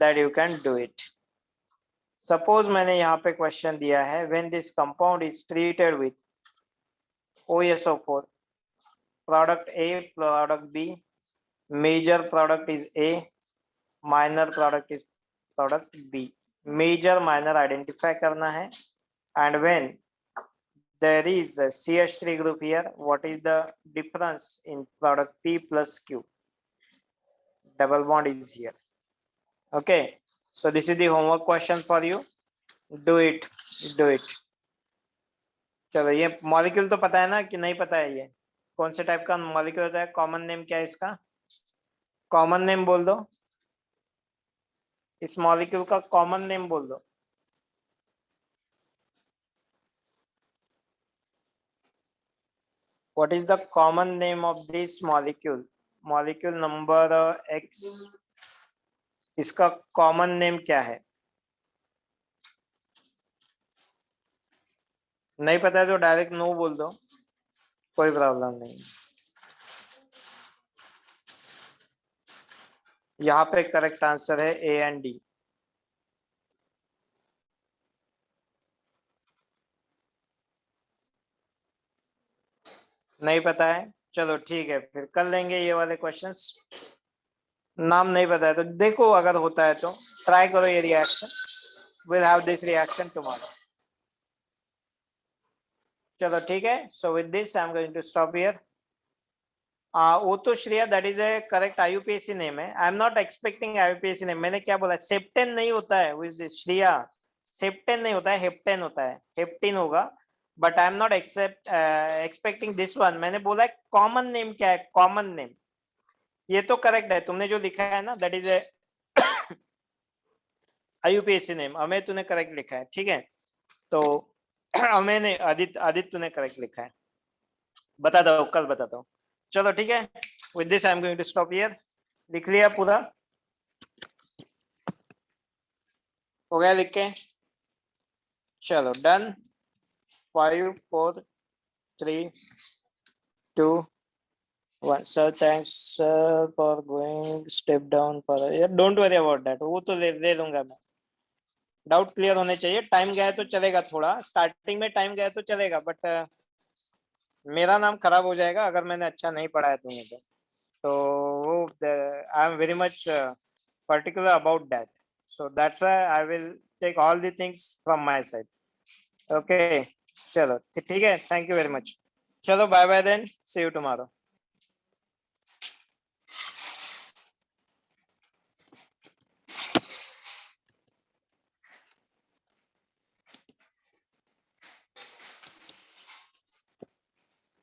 that you can do it. Suppose मैंने यहाँ पे क्वेश्चन दिया है, when this compound is treated with OSO4, product A, product B, major product is A, minor product is product B। Major minor identify करना है, and when there is a CH3 group here, what is the difference in product P plus Q, double bond is here. Okay, so this is the homework question for you, do it, do it। चलो, ये molecule तो पता है ना कि नहीं पता है, ये कौन से टाइप का मॉलिक्यूल होता है, कॉमन नेम क्या है इसका, कॉमन नेम बोल दो, इस मॉलिक्यूल का कॉमन नेम बोल दो। What is the common name of this molecule, molecule number X, इसका कॉमन नेम क्या है। नहीं पता है तो डायरेक्ट नो बोल दो, कोई प्रॉब्लम नहीं। यहाँ पे करेक्ट आंसर है A एंड D। नहीं पता है, चलो ठीक है, फिर कर लेंगे ये वाले क्वेश्चंस। नाम नहीं पता है तो देखो, अगर होता है तो ट्राई करो ये reaction, will have this reaction tomorrow. चलो ठीक है, so with this I am going to stop here. वो तो Shreya, that is a correct IUPAC name है। I am not expecting IUPAC name, मैंने क्या बोला, सेप्टेन नहीं होता है विद दिस श्रेया, सेप्टेन नहीं होता है, हेप्टेन होता है, हेप्टिन होगा। But I am not expecting this one, मैंने बोला कॉमन नेम क्या है, कॉमन नेम। ये तो करेक्ट है, तुमने जो लिखा है ना, that is a IUPAC name. Ameya तूने करेक्ट लिखा है, ठीक है। तो अमेय ने, आदित्य, आदित्य तूने करेक्ट लिखा है, बताता हूँ, कल बताता हूँ। चलो ठीक है, with this I am going to stop here. लिख लिया पूरा, हो गया लिख के, चलो done. 5 4 3 2 One, sir, thanks sir for going step down for yeah, don't worry about that. वो तो दे दूंगा मैं. डाउट क्लियर होने चाहिए. टाइम गया तो चलेगा, थोड़ा स्टार्टिंग में टाइम गया तो चलेगा, बट मेरा नाम खराब हो जाएगा अगर मैंने अच्छा नहीं पढ़ाया तुम्हें तो वो I am very much particular about that. So that's why I will take all the things from my side. Okay. चलो ठीक है. Thank you very much. चलो bye bye then. See you tomorrow.